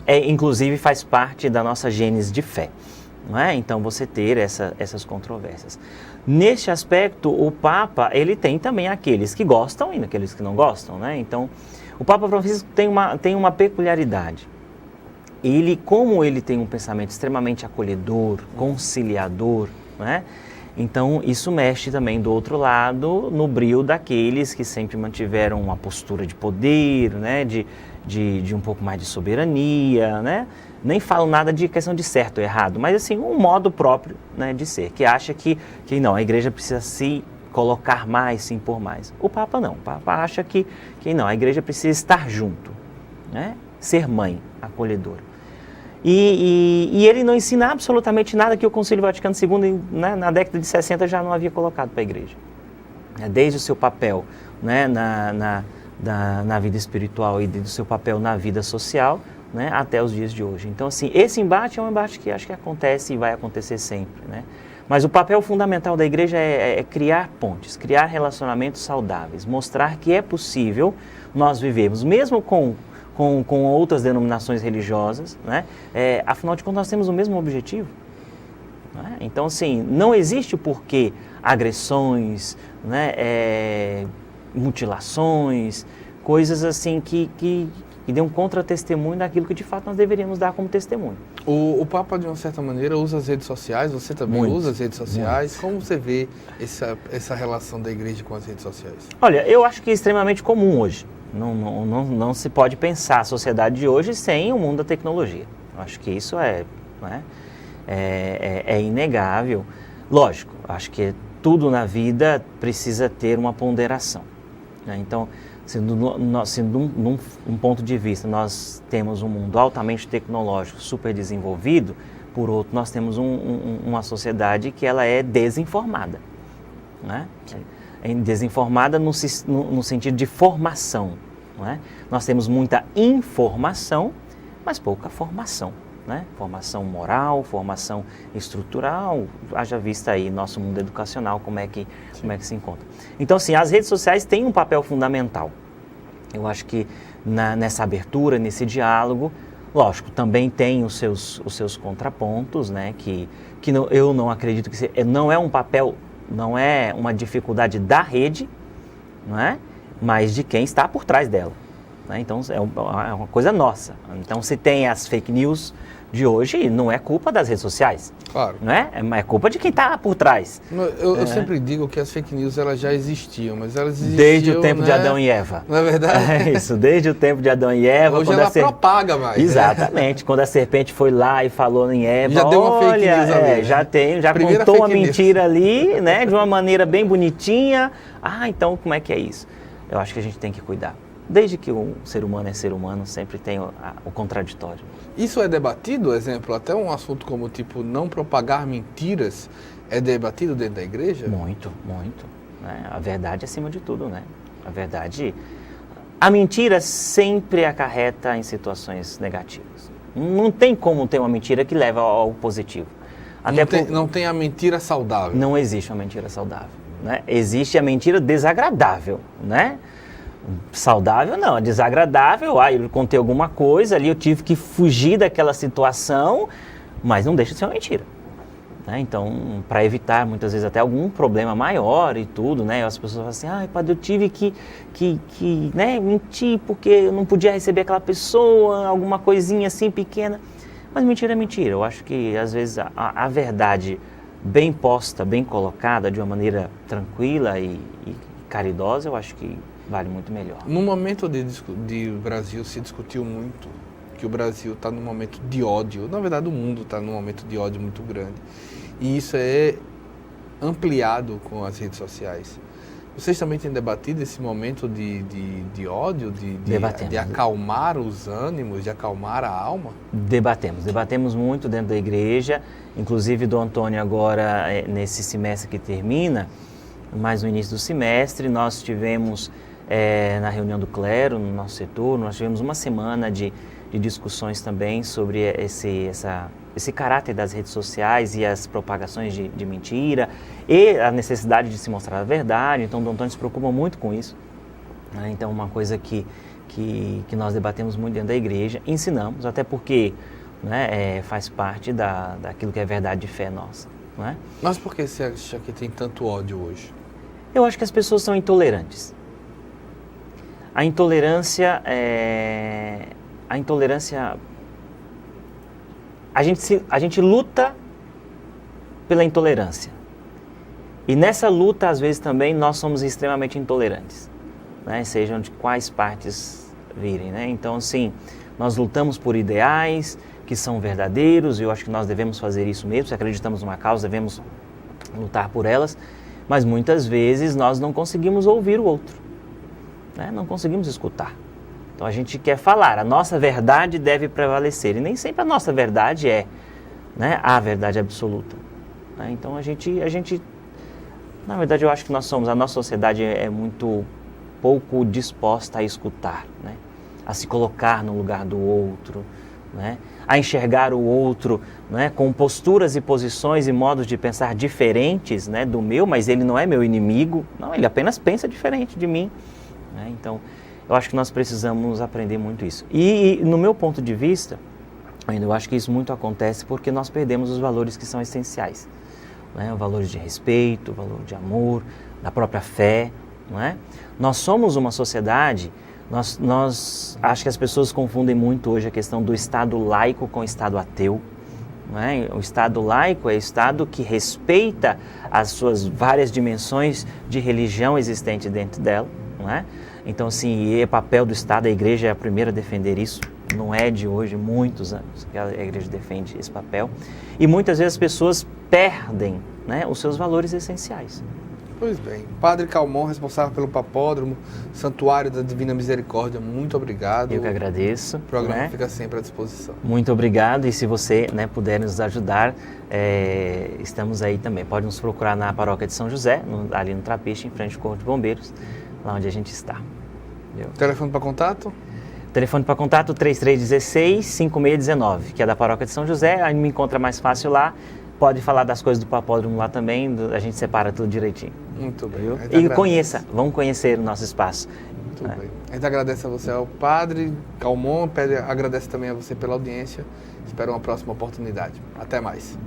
inclusive faz parte da nossa gênese de fé. Não é? Então, você ter essas controvérsias. Neste aspecto, o Papa, ele tem também aqueles que gostam e aqueles que não gostam. Né? Então, o Papa Francisco tem uma peculiaridade. Como ele tem um pensamento extremamente acolhedor, conciliador, né? Então isso mexe também do outro lado no brio daqueles que sempre mantiveram uma postura de poder, né? de um pouco mais de soberania, né? Nem falo nada de questão de certo ou errado, mas assim, um modo próprio, né, de ser, que acha que não, a igreja precisa se colocar mais, se impor mais. O Papa não, o Papa acha que não, a igreja precisa estar junto, né? Ser mãe, acolhedora. E ele não ensina absolutamente nada que o Concílio Vaticano II, né, na década de 60, já não havia colocado para a igreja. Desde o seu papel, né, na vida espiritual e do seu papel na vida social, né, até os dias de hoje. Então, assim, esse embate é um embate que acho que acontece e vai acontecer sempre. Né? Mas o papel fundamental da igreja é criar pontes, criar relacionamentos saudáveis, mostrar que é possível nós vivermos, mesmo com outras denominações religiosas, né? Afinal de contas, nós temos o mesmo objetivo. Né? Então, assim, não existe o porquê agressões, né? Mutilações, coisas assim que dê um contra-testemunho daquilo que de fato nós deveríamos dar como testemunho. O Papa, de uma certa maneira, usa as redes sociais, você também usa as redes sociais. Muito. Como você vê essa relação da igreja com as redes sociais? Olha, eu acho que é extremamente comum hoje. Não se pode pensar a sociedade de hoje sem o mundo da tecnologia. Eu acho que isso é inegável. Lógico, acho que tudo na vida precisa ter uma ponderação. Né? Então, sendo um ponto de vista, nós temos um mundo altamente tecnológico, super desenvolvido, por outro, nós temos uma sociedade que ela é desinformada. Né? Desinformada no sentido de formação. Não é? Nós temos muita informação, mas pouca formação. né? Formação moral, formação estrutural, haja vista aí nosso mundo educacional, como é que se encontra. Então, assim, as redes sociais têm um papel fundamental. Eu acho que nessa abertura, nesse diálogo, lógico, também tem os seus contrapontos, né? Eu não acredito que não é um papel, não é uma dificuldade da rede, não é? Mas de quem está por trás dela. Né? Então, é uma coisa nossa. Então, se tem as fake news de hoje, não é culpa das redes sociais. Claro. Não é? É culpa de quem está por trás. Eu sempre digo que as fake news elas já existiam, mas elas existiam... Desde o tempo de Adão e Eva. Não é verdade? É isso, desde o tempo de Adão e Eva. Hoje ela propaga mais. Exatamente. Quando a serpente foi lá e falou em Eva, já deu uma fake news ali, né? já contou uma mentira ali, né? De uma maneira bem bonitinha. Então como é que é isso? Eu acho que a gente tem que cuidar. Desde que o ser humano é ser humano, sempre tem o contraditório. Isso é debatido, exemplo, até um assunto como não propagar mentiras é debatido dentro da igreja? Muito, muito. Né? A verdade acima de tudo, né? A mentira sempre acarreta em situações negativas. Não tem como ter uma mentira que leva ao positivo. Não tem a mentira saudável. Não existe uma mentira saudável. Né? Existe a mentira desagradável, né? Saudável não, desagradável, eu contei alguma coisa ali, eu tive que fugir daquela situação, mas não deixa de ser uma mentira. Né? Então, para evitar muitas vezes até algum problema maior e tudo, né? As pessoas falam assim, padre, eu tive que mentir porque eu não podia receber aquela pessoa, alguma coisinha assim pequena. Mas mentira é mentira. Eu acho que às vezes a verdade bem posta, bem colocada, de uma maneira tranquila e caridosa, eu acho que vale muito melhor. No momento de Brasil se discutiu muito que o Brasil está num momento de ódio. Na verdade, o mundo está num momento de ódio muito grande. E isso é ampliado com as redes sociais. Vocês também têm debatido esse momento de ódio, de acalmar os ânimos, de acalmar a alma? Debatemos muito dentro da igreja. Inclusive, do Antônio agora, nesse semestre que termina, mas no início do semestre, nós tivemos... na reunião do clero, no nosso setor, nós tivemos uma semana de discussões também sobre esse caráter das redes sociais e as propagações de mentira e a necessidade de se mostrar a verdade. Então, o Dom Antônio se preocupa muito com isso. Né? Então, uma coisa que nós debatemos muito dentro da igreja, ensinamos, até porque faz parte daquilo que é verdade de fé nossa. Não é? Mas por que você acha que tem tanto ódio hoje? Eu acho que as pessoas são intolerantes. A intolerância, a gente luta pela intolerância. E nessa luta, às vezes, também, nós somos extremamente intolerantes, né? Sejam de quais partes virem, né? Então, sim, nós lutamos por ideais que são verdadeiros, e eu acho que nós devemos fazer isso mesmo. Se acreditamos numa causa, devemos lutar por elas, mas muitas vezes nós não conseguimos ouvir o outro. Né? Não conseguimos escutar. Então a gente quer falar, a nossa verdade deve prevalecer. E nem sempre a nossa verdade é, né, a verdade absoluta. Né? Então a gente, na verdade eu acho que a nossa sociedade é muito pouco disposta a escutar, né? A se colocar no lugar do outro, né? A enxergar o outro, né, com posturas e posições e modos de pensar diferentes, né, do meu, mas ele não é meu inimigo, não, ele apenas pensa diferente de mim. Então, eu acho que nós precisamos aprender muito isso. E no meu ponto de vista, eu acho que isso muito acontece porque nós perdemos os valores que são essenciais. Né? Valores de respeito, valor de amor, da própria fé. Não é? Nós somos uma sociedade, acho que as pessoas confundem muito hoje a questão do Estado laico com o Estado ateu. Não é? O Estado laico é o Estado que respeita as suas várias dimensões de religião existente dentro dela. Não é? Então, assim, é papel do Estado, a igreja é a primeira a defender isso, não é de hoje, muitos anos que a igreja defende esse papel. E muitas vezes as pessoas perdem, né, os seus valores essenciais. Pois bem. Padre Calmon, responsável pelo Papódromo, Santuário da Divina Misericórdia, muito obrigado. Eu que agradeço. O programa fica sempre à disposição. Muito obrigado, e se você, né, puder nos ajudar, estamos aí também. Pode nos procurar na Paróquia de São José, ali no Trapiche, em frente ao Corpo de Bombeiros, lá onde a gente está. Telefone para contato? Telefone para contato 3316-5619, que é da Paróquia de São José. Aí me encontra mais fácil lá. Pode falar das coisas do papódromo lá também, a gente separa tudo direitinho. Muito bem. E conheça, vamos conhecer o nosso espaço. Muito bem. A gente agradece a você, ao Padre Calmon, agradece também a você pela audiência. Espero uma próxima oportunidade. Até mais.